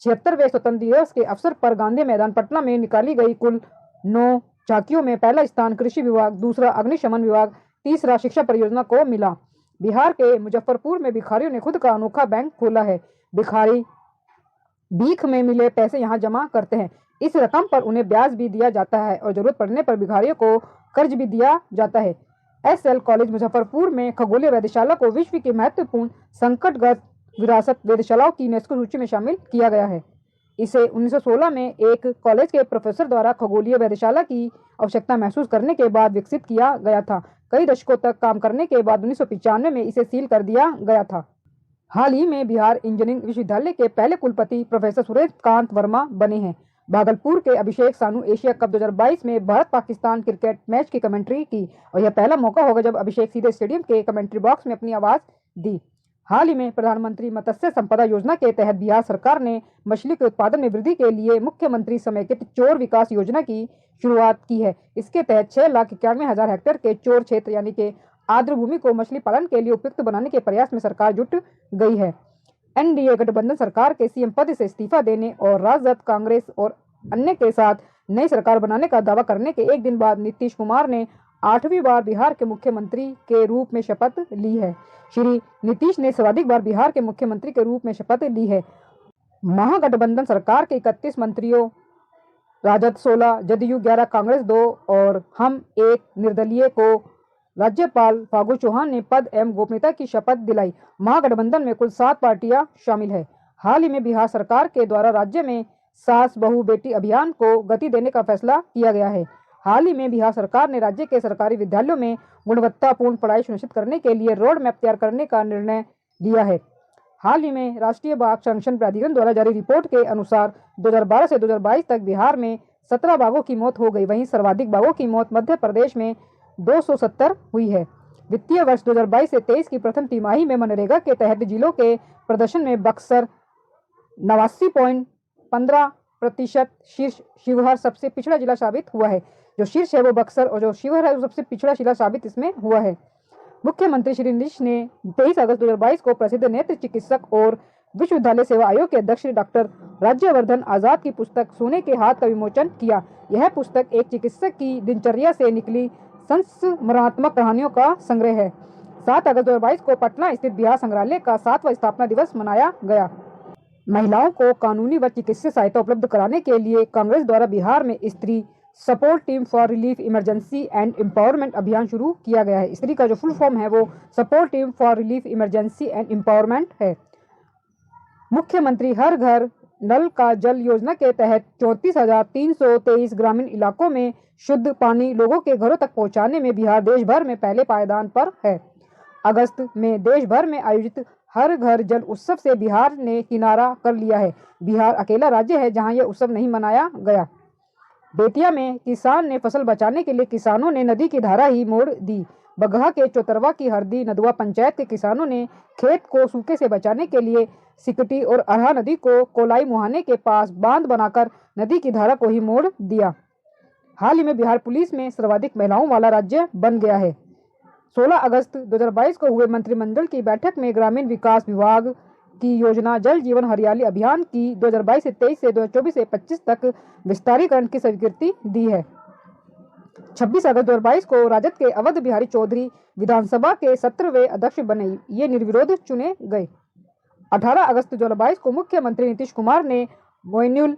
76वें स्वतंत्रता दिवस के अवसर पर गांधी मैदान पटना में निकाली गई कुल 9 झांकियों में पहला स्थान कृषि विभाग, दूसरा अग्निशमन विभाग, तीसरा शिक्षा परियोजना को मिला। बिहार के मुजफ्फरपुर में भिखारियों ने खुद का अनोखा बैंक खोला है। भिखारी भीख में मिले पैसे यहां जमा करते हैं। इस रकम पर उन्हें ब्याज भी दिया जाता है और जरूरत पड़ने पर भिखारियों को कर्ज भी दिया जाता है। SL कॉलेज मुजफ्फरपुर में खगोलीय वेधशाला को विश्व की महत्वपूर्ण संकटग्रस्त विरासत वेधशालाओं की यूनेस्को सूची में शामिल किया गया है। इसे 1916 में एक कॉलेज के प्रोफेसर द्वारा खगोलीय वेधशाला की आवश्यकता महसूस करने के बाद विकसित किया गया था। कई दशकों तक काम करने के बाद 1995 में इसे सील कर दिया गया था। हाल ही में बिहार इंजीनियरिंग विश्वविद्यालय के पहले कुलपति प्रोफेसर सुरेश कांत वर्मा बने हैं। भागलपुर के अभिषेक सानू एशिया कप 2022 में भारत पाकिस्तान क्रिकेट मैच की कमेंट्री की और यह पहला मौका होगा जब अभिषेक सीधे स्टेडियम के कमेंट्री बॉक्स में अपनी आवाज दी। हाल ही में प्रधानमंत्री मत्स्य संपदा योजना के तहत बिहार सरकार ने मछली के उत्पादन में वृद्धि के लिए मुख्यमंत्री समेकित चोर विकास योजना की शुरुआत की है। इसके तहत 6,91,000 हेक्टेयर के चोर क्षेत्र यानी कि आर्द्र भूमि को मछली पालन के लिए उपयुक्त बनाने के प्रयास में सरकार जुट गई है। NDA गठबंधन सरकार के CM पद से इस्तीफा देने और राजद, कांग्रेस और अन्य के साथ नई सरकार बनाने का दावा करने के एक दिन बाद नीतीश कुमार ने 8वीं बार बिहार के मुख्यमंत्री के रूप में शपथ ली है। श्री नीतीश ने सर्वाधिक बार बिहार के मुख्यमंत्री के रूप में शपथ ली है। महागठबंधन सरकार के 31 मंत्रियों, राजद 16, JDU 11, कांग्रेस 2 और हम एक निर्दलीय को राज्यपाल फागू चौहान ने पद एवं गोपनीयता की शपथ दिलाई। महागठबंधन में कुल 7 पार्टियां शामिल है। हाल ही में बिहार सरकार के द्वारा राज्य में सास बहू बेटी अभियान को गति देने का फैसला किया गया है। हाल ही में बिहार सरकार ने राज्य के सरकारी विद्यालयों में गुणवत्तापूर्ण पढ़ाई सुनिश्चित करने के लिए रोड मैप तैयार करने का निर्णय लिया है। हाल ही में राष्ट्रीय बाघ संरक्षण प्राधिकरण द्वारा जारी रिपोर्ट के अनुसार 2012 से 2022 तक बिहार में 17 बाघों की मौत हो गई। वहीं सर्वाधिक बाघों की मौत मध्य प्रदेश में 270 हुई है। वित्तीय वर्ष 2022 से 23 की प्रथम तिमाही में मनरेगा के तहत जिलों के प्रदर्शन में बक्सर 89.15% शीर्ष, शिवहर सबसे पिछड़ा जिला साबित हुआ है। जो शीर्ष है वो बक्सर और जो शिवहर है वो सबसे पिछड़ा जिला साबित इसमें हुआ है। मुख्यमंत्री श्री नीतीश ने 23 अगस्त 2022 को प्रसिद्ध नेत्र चिकित्सक और विश्वविद्यालय सेवा आयोग के अध्यक्ष डॉक्टर राज्यवर्धन आजाद की पुस्तक सोने के हाथ का विमोचन किया। यह पुस्तक एक चिकित्सक की दिनचर्या से निकली संस्मरणात्मक कहानियों का संग्रह है। 7 अगस्त 2022 को पटना स्थित बिहार संग्रहालय का 7वां स्थापना दिवस मनाया गया। महिलाओं को कानूनी व चिकित्सीय सहायता उपलब्ध कराने के लिए कांग्रेस द्वारा बिहार में स्त्री support team for relief emergency and empowerment अभियान शुरू किया गया है। स्त्री का जो फुल फॉर्म है वो support team for relief emergency and empowerment है। मुख्यमंत्री हर घर नल का जल योजना के तहत 34,323 ग्रामीण इलाकों में शुद्ध पानी लोगों के घरों तक पहुंचाने में बिहार देश भर में पहले पायदान पर है। अगस्त में देश भर में आयोजित हर घर जल उत्सव से बिहार ने किनारा कर लिया है। बिहार अकेला राज्य है जहां यह उत्सव नहीं मनाया गया। बेतिया में किसान ने फसल बचाने के लिए किसानों ने नदी की धारा ही मोड़ दी। बगहा के चौतरवा की हरदी नदवा पंचायत के किसानों ने खेत को सूखे से बचाने के लिए सिकटी और अरहा नदी को कोलाई मुहाने के पास बांध बनाकर नदी की धारा को ही मोड़ दिया। हाल ही में बिहार पुलिस में सर्वाधिक महिलाओं वाला राज्य बन गया है। 16 अगस्त 2022 को हुए मंत्रिमंडल की बैठक में ग्रामीण विकास विभाग की योजना जल जीवन हरियाली अभियान की 2022 से 23 से 2024 से 25 तक विस्तारीकरण की स्वीकृति दी है। 26 अगस्त 2022 को राजद के अवध बिहारी चौधरी विधानसभा के 17वें अध्यक्ष बने। ये निर्विरोध चुने गए। 18 अगस्त 2022 को मुख्यमंत्री नीतीश कुमार ने मोइनुल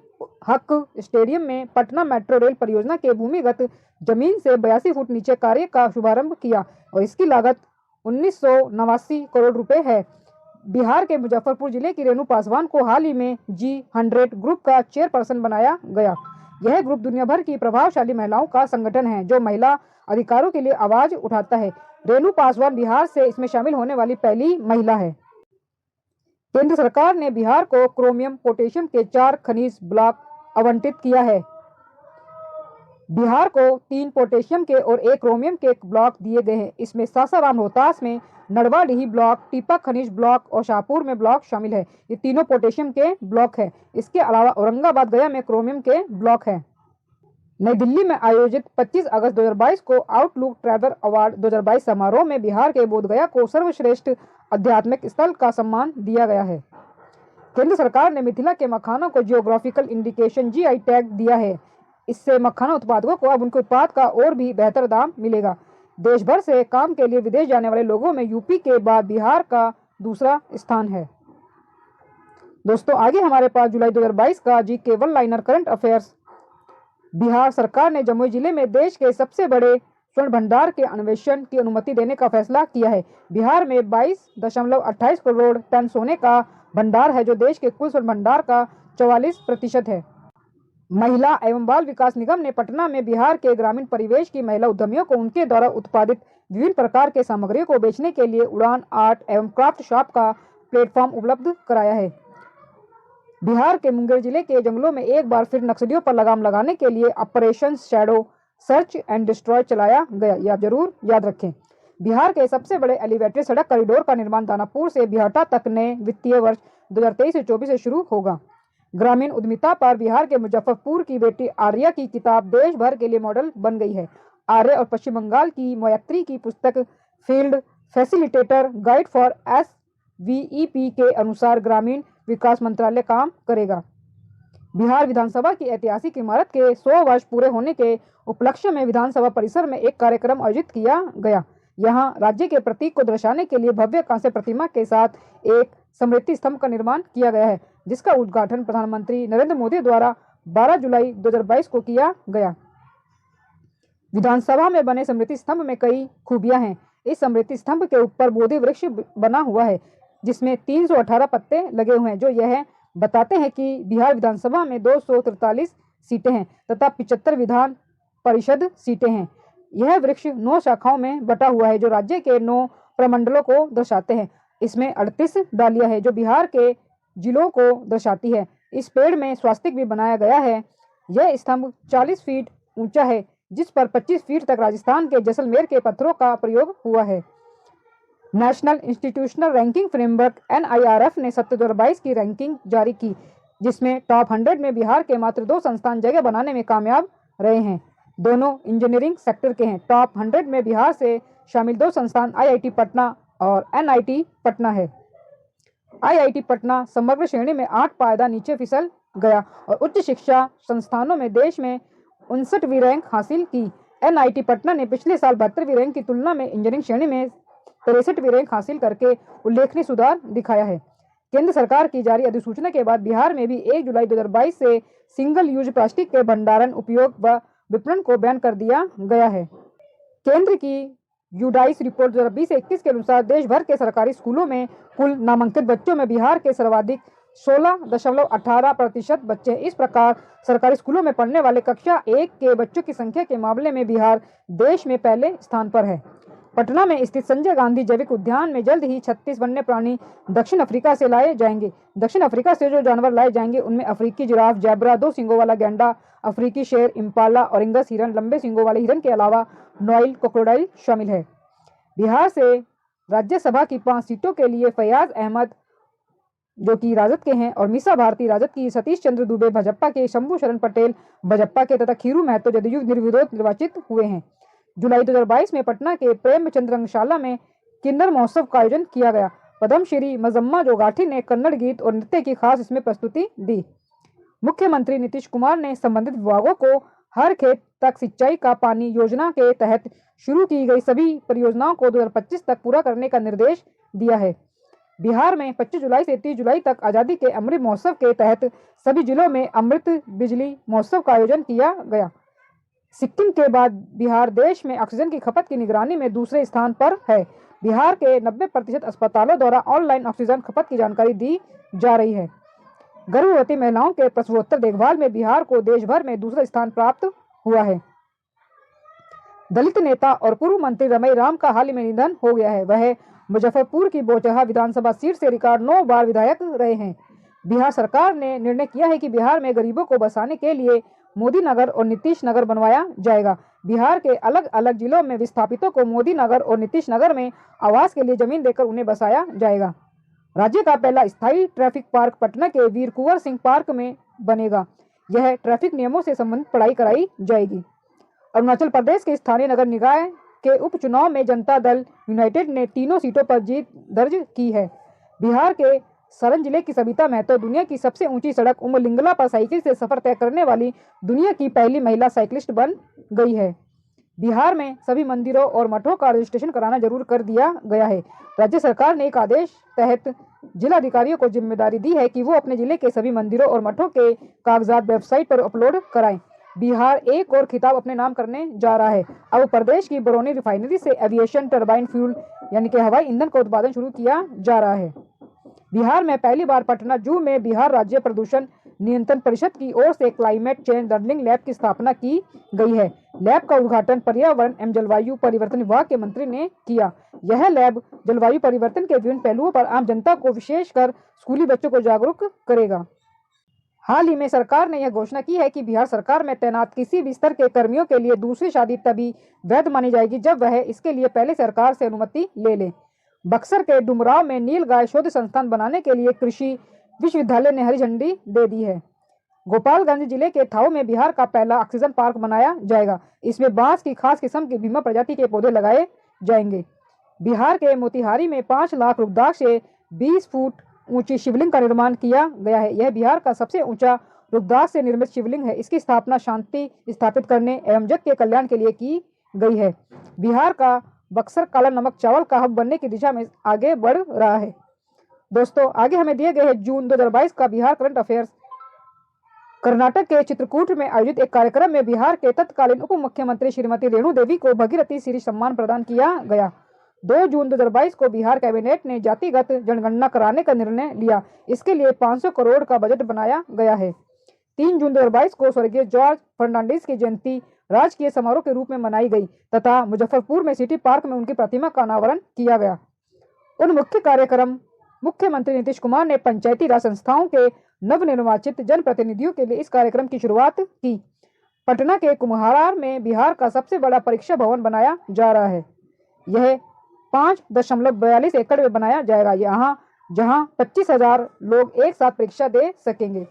हक स्टेडियम में पटना मेट्रो रेल परियोजना के भूमिगत जमीन से 82 फुट नीचे कार्य का शुभारंभ किया और इसकी लागत 1989 करोड़ रुपए है। बिहार के मुजफ्फरपुर जिले की रेणु पासवान को हाल ही में G100 ग्रुप का चेयरपर्सन बनाया गया। यह ग्रुप दुनिया भर की प्रभावशाली महिलाओं का संगठन है जो महिला अधिकारों के लिए आवाज उठाता है। रेणु पासवान बिहार से इसमें शामिल होने वाली पहली महिला है। केंद्र सरकार ने बिहार को क्रोमियम पोटेशियम के 4 खनिज ब्लॉक आवंटित किया है। बिहार को 3 पोटेशियम के और 1 क्रोमियम के ब्लॉक दिए गए हैं। इसमें सासाराम रोहतास में नड़वाडीही ब्लॉक, टीपा खनिज ब्लॉक और शाहपुर में ब्लॉक शामिल है। ये तीनों पोटेशियम के ब्लॉक है। इसके अलावा औरंगाबाद गया में क्रोमियम के ब्लॉक है। नई दिल्ली में आयोजित 25 अगस्त 2022 को आउटलुक ट्रैवलर अवार्ड 2022 समारोह में बिहार के बोधगया को सर्वश्रेष्ठ आध्यात्मिक स्थल का सम्मान दिया गया है। केंद्र सरकार ने मिथिला के मखानों को जियोग्राफिकल इंडिकेशन GI टैग दिया है। इससे मखाना उत्पादकों को अब उनके उत्पाद का और भी बेहतर दाम मिलेगा। देश भर से काम के लिए विदेश जाने वाले लोगों में यूपी के बाद बिहार का दूसरा स्थान है। दोस्तों, आगे हमारे पास जुलाई 2022 का GK one liner current affairs. Bihar सरकार ने जमुई जिले में देश के सबसे बड़े स्वर्ण भंडार के अन्वेषण की अनुमति देने का फैसला किया है। बिहार में 22.28 करोड़ टन सोने का भंडार है जो देश के कुल स्वर्ण भंडार का 44% है। महिला एवं बाल विकास निगम ने पटना में बिहार के ग्रामीण परिवेश की महिला उद्यमियों को उनके द्वारा उत्पादित विभिन्न प्रकार के सामग्रियों को बेचने के लिए उड़ान आर्ट एवं क्राफ्ट शॉप का प्लेटफॉर्म उपलब्ध कराया है। बिहार के मुंगेर जिले के जंगलों में एक बार फिर नक्सलियों पर लगाम लगाने के लिए operation shadow search and destroy चलाया गया। यह जरूर याद रखें। बिहार के सबसे बड़े एलिवेटेड सड़क कॉरिडोर का निर्माण दानापुर से बिहटा तक नए वित्तीय वर्ष 2023 से 24 से शुरू होगा। ग्रामीण उद्यमिता पर बिहार के मुजफ्फरपुर की बेटी आर्या की किताब देश भर के लिए मॉडल बन गई है। आर्या और पश्चिम बंगाल की मोयत्री की पुस्तक field facilitator guide for SVEP के अनुसार ग्रामीण विकास मंत्रालय काम करेगा। बिहार विधानसभा की ऐतिहासिक इमारत के 100 वर्ष पूरे होने के उपलक्ष्य में विधानसभा परिसर में एक कार्यक्रम आयोजित किया गया। यहाँ राज्य के प्रतीक को दर्शाने के लिए भव्य कांस्य प्रतिमा के साथ एक स्मृति स्तंभ का निर्माण किया गया है, जिसका उद्घाटन प्रधानमंत्री नरेंद्र मोदी द्वारा 12 जुलाई 2022 को किया गया। विधानसभा में बने स्मृति स्तंभ में कई खूबियां हैं। इस स्मृति स्तंभ के ऊपर बोधि वृक्ष बना हुआ है जिसमें 318 पत्ते लगे हुए हैं, जो यह बताते हैं कि बिहार विधानसभा में 243 सीटें हैं तथा 75 विधान परिषद सीटें हैं। यह वृक्ष 9 शाखाओं में बटा हुआ है जो राज्य के 9 प्रमंडलों को दर्शाते हैं। इसमें 38 डालियां हैं जो बिहार के जिलों को दर्शाती है। इस पेड़ में स्वास्तिक भी बनाया गया है। यह स्तंभ 40 फीट ऊंचा है जिस पर 25 फीट तक राजस्थान के जैसलमेर के पत्थरों का प्रयोग हुआ है। National institutional ranking framework NIRF ने 2022 की रैंकिंग जारी की, जिसमें टॉप 100 में बिहार के मात्र 2 संस्थान जगह बनाने में कामयाब रहे हैं। दोनों इंजीनियरिंग सेक्टर के हैं। टॉप 100 में बिहार से शामिल 2 संस्थान IIT पटना और NIT पटना है। IIT पटना समग्र श्रेणी में 8 पायदा नीचे फिसल गया और उच्च शिक्षा संस्थानों में देश में 59वीं रैंक हासिल की। NIT पटना ने पिछले साल 72वीं रैंक की तुलना में इंजीनियरिंग श्रेणी में 63वीं रैंक हासिल करके उल्लेखनीय सुधार दिखाया है। केंद्र सरकार की जारी अधिसूचना के बाद बिहार में भी 1 जुलाई 2022 से सिंगल यूज प्लास्टिक के भंडारण, उपयोग व विपणन को बैन कर दिया गया है। केंद्र की यूडाइस रिपोर्ट 2020-21 के अनुसार देश भर के सरकारी स्कूलों में कुल नामांकित बच्चों में बिहार के सर्वाधिक 16.18% बच्चे। इस प्रकार सरकारी स्कूलों में पढ़ने वाले कक्षा 1 के बच्चों की संख्या के मामले में बिहार देश में पहले स्थान पर है। पटना में स्थित संजय गांधी जैविक उद्यान में जल्द ही 36 वन्य प्राणी दक्षिण अफ्रीका से लाए जाएंगे। दक्षिण अफ्रीका से जो जानवर लाए जाएंगे उनमें अफ्रीकी जिराफ, जैबरा, 2 सींगों वाला गैंडा, अफ्रीकी शेर, इम्पाला, औरंगस हिरन, लंबे सींगों वाले हिरन के अलावा नॉइल क्रोकोडाइल शामिल है। बिहार से राज्यसभा की 5 सीटों के लिए फैयाज अहमद जो कि राजद के हैं और मीसा भारती राजद की, सतीश चंद्र दुबे भाजपा के, शंभू शरण पटेल भाजपा के तथा खीरू महतो जदयू निर्विरोध निर्वाचित हुए हैं। जुलाई 2022 में पटना के प्रेमचंद रंगशाला में किन्नर महोत्सव का आयोजन किया गया। पद्मश्री मजम्मा जोगाठी ने कन्नड़ गीत और नृत्य की खास इसमें प्रस्तुति दी। मुख्यमंत्री नीतीश कुमार ने संबंधित विभागों को हर खेत तक सिंचाई का पानी योजना के तहत शुरू की गई सभी परियोजनाओं को 2025 तक पूरा करने का निर्देश दिया है। बिहार में 25 जुलाई से 30 जुलाई तक आज़ादी के अमृत महोत्सव के तहत सभी जिलों में अमृत बिजली महोत्सव का आयोजन किया गया। सिक्किम के बाद बिहार देश में ऑक्सीजन की खपत की निगरानी में दूसरे स्थान पर है। बिहार के 90% अस्पतालों द्वारा ऑनलाइन ऑक्सीजन खपत की जानकारी दी जा रही है। गर्भवती महिलाओं के प्रसवोत्तर देखभाल में बिहार को देश भर में दूसरा स्थान प्राप्त हुआ है। दलित नेता और पूर्व मंत्री रमई राम का हाल ही में निधन हो गया है। वह मुजफ्फरपुर की बोचहा विधानसभा सीट से रिकॉर्ड 9 बार विधायक रहे हैं। बिहार सरकार ने निर्णय किया है कि बिहार में गरीबों को बसाने के लिए मोदी नगर और नीतीश नगर बनवाया जाएगा। बिहार के अलग अलग जिलों में विस्थापितों को मोदी नगर और नीतीश नगर में आवास के लिए जमीन देकर उन्हें बसाया जाएगा। राज्य का पहला स्थायी ट्रैफिक पार्क पटना के वीर कुंवर सिंह पार्क में बनेगा। यह ट्रैफिक नियमों से संबंधित पढ़ाई कराई जाएगी। अरुणाचल प्रदेश के स्थानीय नगर निकाय के उपचुनाव में जनता दल यूनाइटेड ने 3 सीटों पर जीत दर्ज की है। बिहार के सरन जिले की सविता महतो दुनिया की सबसे ऊंची सड़क उमलिंगला पर साइकिल से सफर तय करने वाली दुनिया की पहली महिला साइकिलिस्ट बन गई है। बिहार में सभी मंदिरों और मठों का रजिस्ट्रेशन कराना जरूर कर दिया गया है। राज्य सरकार ने एक आदेश तहत जिलाधिकारियों को जिम्मेदारी दी है कि वो अपने जिले के सभी मंदिरों और मठों के कागजात वेबसाइट पर अपलोड कराएं। बिहार एक और खिताब अपने नाम करने जा रहा है। अब प्रदेश की बरौनी रिफाइनरी से एविएशन टरबाइन फ्यूल यानी कि हवाई ईंधन का उत्पादन शुरू किया जा रहा है। बिहार में पहली बार पटना जू में बिहार राज्य प्रदूषण नियंत्रण परिषद की ओर से क्लाइमेट चेंज लर्निंग लैब की स्थापना की गई है। लैब का उद्घाटन पर्यावरण एवं जलवायु परिवर्तन विभाग के मंत्री ने किया। यह लैब जलवायु परिवर्तन के विभिन्न पहलुओं पर आम जनता को विशेषकर स्कूली बच्चों को जागरूक करेगा। हाल ही में सरकार ने यह घोषणा की है कि बिहार सरकार में तैनात किसी भी स्तर के कर्मियों के लिए दूसरी शादी तभी वैध मानी जाएगी जब वह इसके लिए पहले सरकार से अनुमति ले ले। बक्सर के डुमराव में नील गाय शोध संस्थान बनाने के लिए कृषि विश्वविद्यालय ने हरी झंडी दे दी है। गोपालगंज जिले के थाऊ में बिहार का पहला ऑक्सीजन पार्क बनाया जाएगा। इसमें बांस की खास किस्म की भीमा प्रजाति के पौधे लगाए जाएंगे। बिहार के मोतिहारी में 5 लाख रुद्राक्ष से 20 फुट ऊंची शिवलिंग का निर्माण किया गया है। यह बिहार का सबसे ऊंचा रुद्राक्ष से निर्मित शिवलिंग है। इसकी स्थापना शांति स्थापित करने एवं जग के कल्याण के लिए की गई है। बिहार का बक्सर काला नमक चावल का हब बनने की दिशा में आगे बढ़ रहा है। दोस्तों आगे हमें दिए गए हैं जून 2022 का बिहार करंट अफेयर्स। कर्नाटक के चित्रकूट में आयोजित एक कार्यक्रम में बिहार के तत्कालीन उप मुख्यमंत्री श्रीमती रेणु देवी को भगीरथी श्री सम्मान प्रदान किया गया। 2 जून 2022 को बिहार कैबिनेट ने जातिगत जनगणना कराने का निर्णय लिया। इसके लिए 500 करोड़ का बजट बनाया गया है। 3 जून 2022 को स्वर्गीय जॉर्ज फर्नांडिस की जयंती राजकीय समारोह के रूप में मनाई गई तथा मुजफ्फरपुर में सिटी पार्क में उनकी प्रतिमा का अनावरण किया गया। उन मुख्य कार्यक्रम मुख्यमंत्री नीतीश कुमार ने पंचायती राज संस्थाओं के नवनिर्वाचित जनप्रतिनिधियों के लिए इस कार्यक्रम की शुरुआत की। पटना के कुम्हार में बिहार का सबसे बड़ा परीक्षा भवन बनाया जा रहा है। यह 5.42 एकड़ में बनाया जाएगा। यहाँ जहाँ 25,000 लोग एक साथ परीक्षा दे सकेंगे।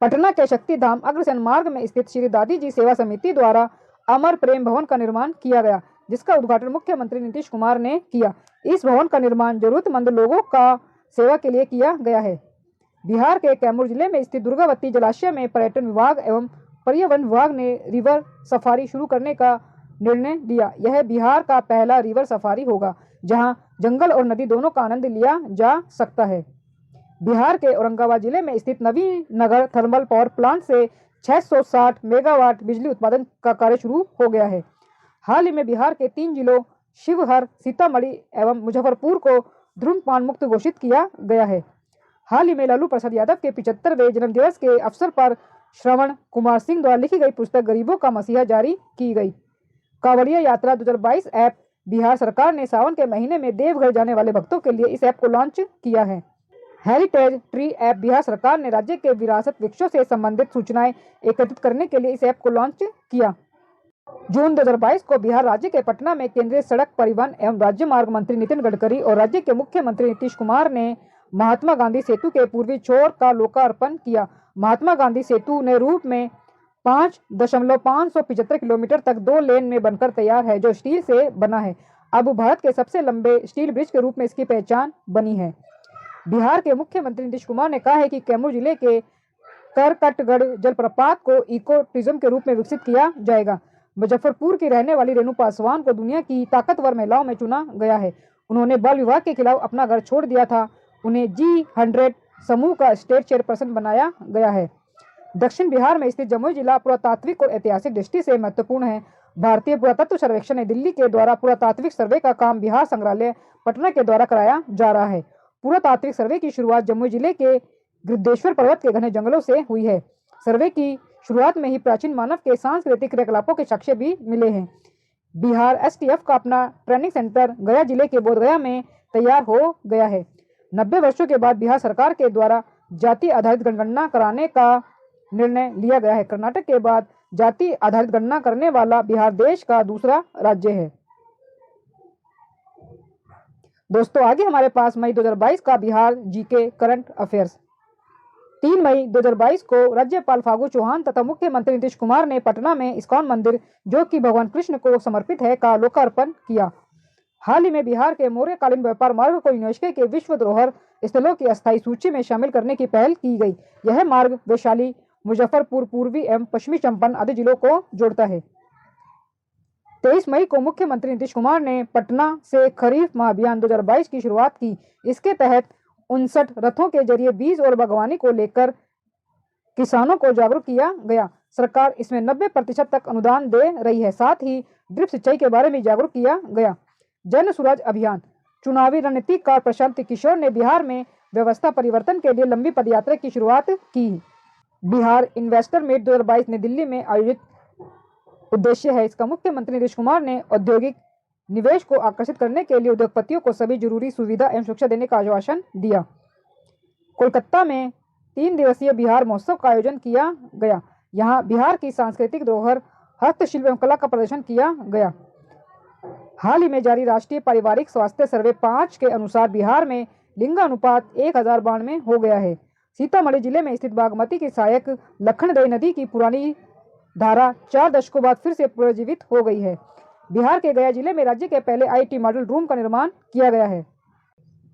पटना के शक्ति धाम अग्रसेन मार्ग में स्थित श्री दादी जी सेवा समिति द्वारा अमर प्रेम भवन का निर्माण किया गया, जिसका उद्घाटन मुख्यमंत्री नीतीश कुमार ने किया। इस भवन का निर्माण जरूरतमंद लोगों का सेवा के लिए किया गया है। बिहार के कैमूर जिले में स्थित दुर्गावती जलाशय में पर्यटन विभाग एवं पर्यावरण विभाग ने रिवर सफारी शुरू करने का निर्णय लिया। यह बिहार का पहला रिवर सफारी होगा जहां जंगल और नदी दोनों का आनंद लिया जा सकता है। बिहार के औरंगाबाद जिले में स्थित नवीनगर थर्मल पावर प्लांट से 660 मेगावाट बिजली उत्पादन का कार्य शुरू हो गया है। हाल ही में बिहार के 3 जिलों शिवहर, सीतामढ़ी एवं मुजफ्फरपुर को धूम्रपान मुक्त घोषित किया गया है। हाल ही में लालू प्रसाद यादव के 75वें जन्मदिवस के अवसर पर श्रवण कुमार सिंह द्वारा लिखी गई पुस्तक गरीबों का मसीहा जारी की गई। कांवड़िया यात्रा 2022 ऐप बिहार सरकार ने सावन के महीने में देवघर जाने वाले भक्तों के लिए इस ऐप को लॉन्च किया है। हेरिटेज ट्री ऐप बिहार सरकार ने राज्य के विरासत वृक्षों से संबंधित सूचनाएं एकत्रित करने के लिए इस ऐप को लॉन्च किया। जून 2022 को बिहार राज्य के पटना में केंद्रीय सड़क परिवहन एवं राज्य मार्ग मंत्री नितिन गडकरी और राज्य के मुख्यमंत्री नीतीश कुमार ने महात्मा गांधी सेतु के पूर्वी छोर का लोकार्पण किया। महात्मा गांधी सेतु ने रूप में 5.575 किलोमीटर तक 2 लेन में बनकर तैयार है, जो स्टील से बना है। अब भारत के सबसे लंबे स्टील ब्रिज के रूप में इसकी पहचान बनी है। बिहार के मुख्यमंत्री नीतीश कुमार ने कहा है कि कैमूर जिले के करकटगढ़ जलप्रपात को इको टूरिज्म के रूप में विकसित किया जाएगा। मुजफ्फरपुर की रहने वाली रेणु पासवान को दुनिया की ताकतवर महिलाओं में चुना गया है। उन्होंने बाल विवाह के खिलाफ अपना घर छोड़ दिया था। उन्हें G100 समूह का स्टेट चेयरपर्सन बनाया गया है। दक्षिण बिहार में स्थित जमुई जिला पुरातात्विक और ऐतिहासिक दृष्टि से महत्वपूर्ण है। भारतीय पुरातत्व सर्वेक्षण नई दिल्ली के द्वारा पुरातात्विक सर्वे का काम बिहार संग्रहालय पटना के द्वारा कराया जा रहा है। पुरातात्विक सर्वे की शुरुआत जमुई जिले के गिद्धेश्वर पर्वत के घने जंगलों से हुई है। सर्वे की शुरुआत में ही प्राचीन मानव के सांस्कृतिक क्रियाकलापों के साक्ष्य भी मिले हैं। बिहार STF का अपना ट्रेनिंग सेंटर गया जिले के बोधगया में तैयार हो गया है। 90 वर्षों के बाद बिहार सरकार के द्वारा जाति आधारित जनगणना कराने का निर्णय लिया गया है। कर्नाटक के बाद जाति आधारित गणना करने वाला बिहार देश का दूसरा राज्य है। दोस्तों, आगे हमारे पास मई 2022 का बिहार GK करंट अफेयर्स। 3 मई 2022 को राज्यपाल फागू चौहान तथा मुख्यमंत्री नीतीश कुमार ने पटना में इस्कॉन मंदिर, जो कि भगवान कृष्ण को समर्पित है, का लोकार्पण किया। हाल ही में बिहार के मौर्यकालीन व्यापार मार्ग को यूनेस्को के विश्व धरोहर स्थलों की अस्थायी सूची में शामिल करने की पहल की गई। यह मार्ग वैशाली, मुजफ्फरपुर, पूर्वी एवं पश्चिमी चंपारण आदि जिलों को जोड़ता है। 23 मई को मुख्यमंत्री नीतीश कुमार ने पटना से खरीफ महाअभियान 2022 की शुरुआत की। इसके तहत 59 रथों के जरिए बीज और बागवानी को लेकर किसानों को जागरूक किया गया। सरकार इसमें 90% तक अनुदान दे रही है। साथ ही ड्रिप सिंचाई के बारे में जागरूक किया गया। जन सुराज अभियान। चुनावी रणनीतिकार प्रशांत किशोर ने बिहार में व्यवस्था परिवर्तन के लिए लंबी पदयात्रा की शुरुआत की। बिहार इन्वेस्टर मीट 2022 नई दिल्ली में आयोजित उद्देश्य है। इसका मुख्यमंत्री नीतीश कुमार ने औद्योगिक निवेश को आकर्षित करने के लिए उद्योगपतियों को सभी जरूरी सुविधा एवं सुरक्षा देने का आश्वासन दिया। कोलकाता में 3 दिवसीय बिहार महोत्सव का आयोजन किया गया। यहाँ बिहार की सांस्कृतिक धरोहर, हस्तशिल्प एवं कला का प्रदर्शन किया गया। हाल ही में जारी राष्ट्रीय पारिवारिक स्वास्थ्य सर्वे 5 के अनुसार बिहार में लिंगानुपात 1092 हो गया है। सीतामढ़ी जिले में स्थित बागमती की सहायक लखनदेई नदी की पुरानी धारा 4 दशकों बाद फिर से पुनर्जीवित हो गई है। बिहार के गया जिले में राज्य के पहले IT मॉडल रूम का निर्माण किया गया है।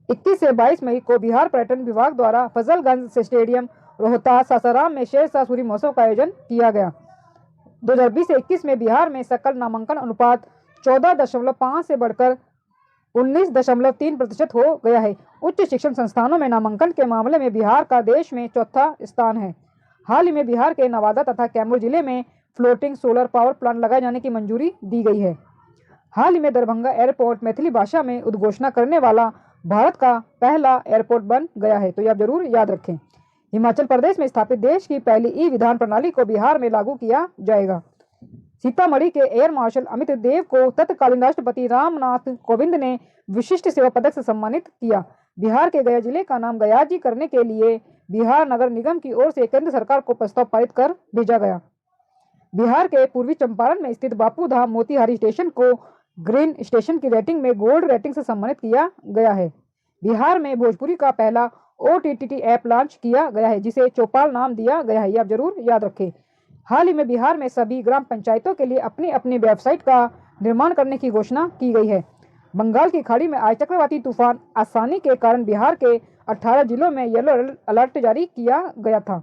21 से 22 मई को बिहार पर्यटन विभाग द्वारा फजलगंज से स्टेडियम, रोहतास, सासाराम में शेरशाह सूरी महोत्सव का आयोजन किया गया। 2020 से 21 में बिहार में सकल नामांकन अनुपात 14.5 से बढ़कर 19.3% हो गया है। उच्च शिक्षण संस्थानों में नामांकन के मामले में बिहार का देश में चौथा स्थान है। हाल ही में बिहार के नवादा तथा कैमूर जिले में फ्लोटिंग सोलर पावर प्लांट लगाए जाने की मंजूरी दी गई है। हाल ही में दरभंगा एयरपोर्ट मैथिली भाषा में उद्घोषणा करने वाला भारत का पहला एयरपोर्ट बन गया है, तो ये आप जरूर याद रखें। हिमाचल प्रदेश में स्थापित देश की पहली ई-विधान प्रणाली को बिहार में लागू किया जाएगा। सीतामढ़ी के एयर मार्शल अमित देव को तत्कालीन राष्ट्रपति रामनाथ कोविंद ने विशिष्ट सेवा पदक से सम्मानित किया। बिहार के गया जिले का नाम गयाजी करने के लिए बिहार नगर निगम की ओर से केंद्र सरकार को प्रस्ताव पारित कर भेजा गया। बिहार के पूर्वी चंपारण में स्थित बापू धाम मोतिहारी स्टेशन को ग्रीन स्टेशन की रेटिंग में गोल्ड रेटिंग से सम्मानित किया गया है। बिहार में भोजपुरी का पहला OTT ऐप लॉन्च किया गया है, जिसे चौपाल नाम दिया गया है, ये आप जरूर याद रखें। हाल ही में बिहार में सभी ग्राम पंचायतों के लिए अपनी अपनी वेबसाइट का निर्माण करने की घोषणा की गई है। बंगाल की खाड़ी में आए चक्रवाती तूफान आसानी के कारण बिहार के 18 जिलों में येलो अलर्ट जारी किया गया था।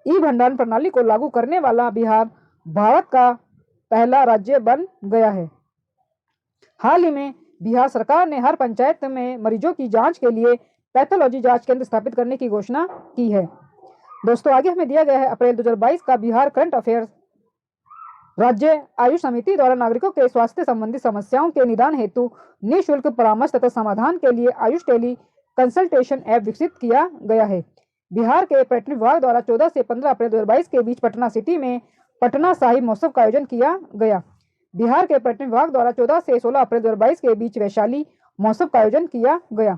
ई भंडारण प्रणाली को लागू करने वाला बिहार भारत का पहला राज्य बन गया है। हाल ही में बिहार सरकार ने हर पंचायत में मरीजों की जांच के लिए पैथोलॉजी जांच केंद्र स्थापित करने की घोषणा की है। दोस्तों, आगे हमें दिया गया है अप्रैल 2022 का बिहार करंट अफेयर्स। राज्य आयुष समिति द्वारा नागरिकों के स्वास्थ्य संबंधी समस्याओं के निदान हेतु निःशुल्क परामर्श तथा समाधान के लिए आयुष टेली कंसल्टेशन ऐप विकसित किया गया है। बिहार के पर्यटन विभाग द्वारा 14 से 15 अप्रैल 2022 के बीच पटना सिटी में पटना साहिब महोत्सव का आयोजन किया गया। बिहार के पर्यटन विभाग द्वारा 14 से 16 अप्रैल 2022 के बीच वैशाली महोत्सव का आयोजन किया गया।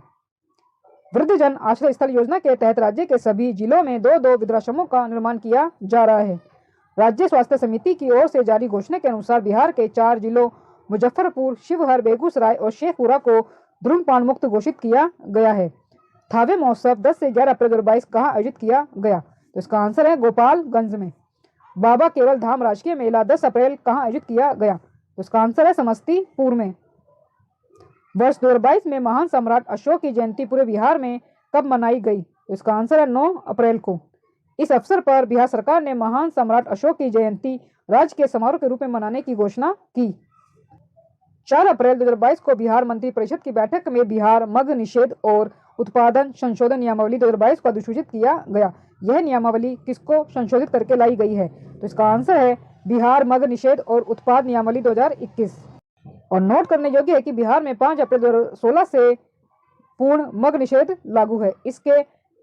वृद्धजन आश्रय स्थल योजना के तहत राज्य के सभी जिलों में 2-2 वृद्धाश्रमों का निर्माण किया जा रहा है। राज्य स्वास्थ्य समिति की ओर से जारी घोषणा के अनुसार बिहार के 4 जिलों मुजफ्फरपुर, शिवहर, बेगूसराय और शेखपुरा को धूम्रपान मुक्त घोषित किया गया है। थावे महोत्सव 10 से 11 अप्रैल 2022 कहाँ आयोजित किया गया? तो इसका आंसर है गोपालगंज में। बाबा केवल धाम राजकीय मेला 10 अप्रैल कहाँ आयोजित किया गया? तो इसका आंसर है समस्तीपुर में। वर्ष 2022 में महान सम्राट अशोक की जयंती पूरे बिहार में कब मनाई गई? तो इसका आंसर है 9 अप्रैल को। इस अवसर पर बिहार सरकार ने महान सम्राट अशोक की जयंती राजकीय समारोह के रूप में मनाने की घोषणा की। 4 अप्रैल 2022 को बिहार मंत्री परिषद की बैठक में बिहार मद्य निषेध और उत्पादन संशोधन नियमावली 2022 को अधिसूचित किया गया। यह नियमावली किसको संशोधित करके लाई गई है? तो इसका आंसर है बिहार मद्य निषेध और उत्पाद नियमावली 2021। और नोट करने योग्य है कि बिहार में 5 अप्रैल 2016 से पूर्ण मद्य निषेध लागू है। इसके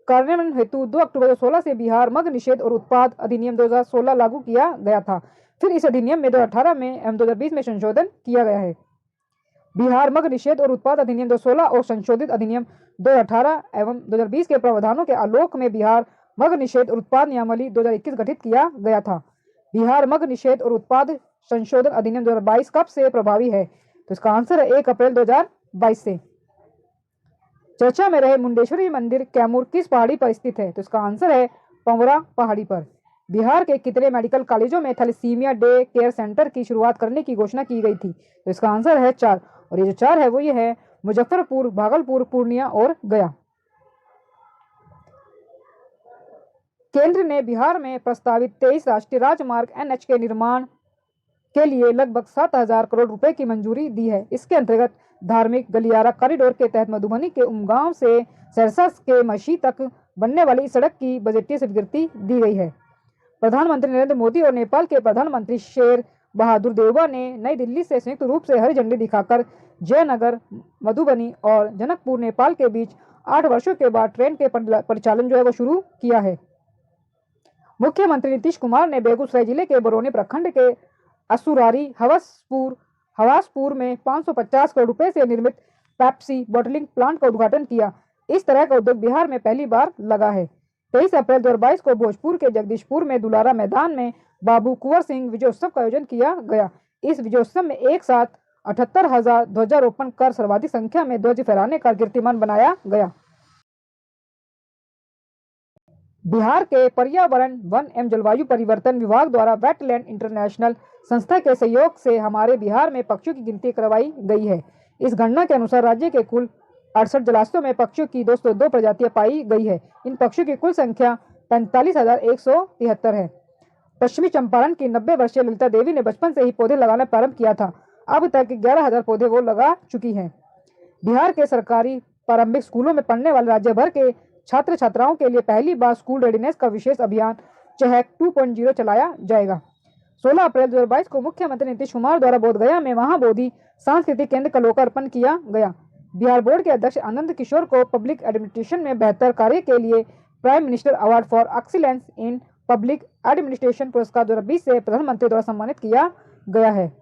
कार्यान्वयन हेतु 2 अक्टूबर 2016 से बिहार मद्य निषेध और उत्पाद अधिनियम 2016 लागू किया गया था। फिर इस अधिनियम में 2018 में एवं 2020 में संशोधन किया गया है। बिहार मद्य निषेध और उत्पाद अधिनियम 2016 और संशोधित अधिनियम 2018 एवं 2020 के प्रावधानों के आलोक में बिहार मद्य निषेध और उत्पाद नियमावली 2021 गठित किया गया था। बिहार मद्य निषेध और उत्पाद संशोधन अधिनियम 2022 कब से प्रभावी है? तो इसका आंसर है 1 अप्रैल 2022 से। चर्चा में रहे मुंडेश्वरी मंदिर कैमूर किस पहाड़ी पर स्थित है? तो इसका आंसर है पंवरा पहाड़ी पर। बिहार के कितने मेडिकल कॉलेजों में थैलेसीमिया डे केयर सेंटर की शुरुआत करने की घोषणा की गई थी? तो इसका आंसर है 4। और ये जो 4 है वो ये है मुजफ्फरपुर, भागलपुर, पूर्णिया और गया। केंद्र ने बिहार में प्रस्तावित 23 राष्ट्रीय राजमार्ग NH के निर्माण के लिए लगभग 7,000 करोड़ रुपए की मंजूरी दी है। इसके अंतर्गत धार्मिक गलियारा कॉरिडोर के तहत मधुबनी के उमगांव से सरसा के मशी तक बनने वाली इस सड़क की बजटीय स्वीकृति दी गई है। प्रधानमंत्री नरेंद्र मोदी और नेपाल के प्रधानमंत्री शेर बहादुर देउबा ने नई दिल्ली से संयुक्त रूप से हरी झंडी दिखाकर जयनगर, मधुबनी और जनकपुर नेपाल के बीच 8 वर्षों के बाद ट्रेन के परिचालन जो है वो शुरू किया है। मुख्यमंत्री नीतीश कुमार ने बेगूसराय जिले के बरौनी प्रखंड के असुरारी हवासपुर में 550 करोड़ रुपए से निर्मित पेप्सी बॉटलिंग प्लांट का उद्घाटन किया। इस तरह का उद्योग बिहार में पहली बार लगा है। 23 अप्रैल 2022 को भोजपुर के जगदीशपुर में दुलारा मैदान में बाबू कुंवर सिंह विजयोत्सव का आयोजन किया गया। इस विजयोत्सव में एक साथ 78,000 ध्वजारोपण कर सर्वाधिक संख्या में ध्वज फहराने का कीर्तिमान बनाया गया। बिहार के पर्यावरण, वन एवं जलवायु परिवर्तन विभाग द्वारा वेटलैंड इंटरनेशनल संस्था के सहयोग से हमारे बिहार में पक्षियों की गिनती करवाई गई है। इस गणना के अनुसार राज्य के कुल 68 जलाशयों में पक्षियों की 202 प्रजातियां पाई गई है। इन पक्षियों की कुल संख्या 45,173 है। पश्चिमी चंपारण की 90 वर्षीय ललिता देवी ने बचपन से ही पौधे लगाना प्रारंभ किया था। अब तक 11,000 पौधे वो लगा चुकी हैं। बिहार के सरकारी प्रारंभिक स्कूलों में पढ़ने वाले राज्य भर के छात्र छात्राओं के लिए पहली बार स्कूल रेडीनेस का विशेष अभियान चहक 2.0 चलाया जाएगा। 16 अप्रैल 2022 को मुख्यमंत्री नीतीश कुमार द्वारा बोधगया में महाबोधि सांस्कृतिक केंद्र का लोकार्पण किया गया। बिहार बोर्ड के अध्यक्ष आनंद किशोर को पब्लिक एडमिनिस्ट्रेशन में बेहतर कार्य के लिए prime minister award for excellence in public administration पुरस्कार 2020 से प्रधानमंत्री द्वारा सम्मानित किया गया है।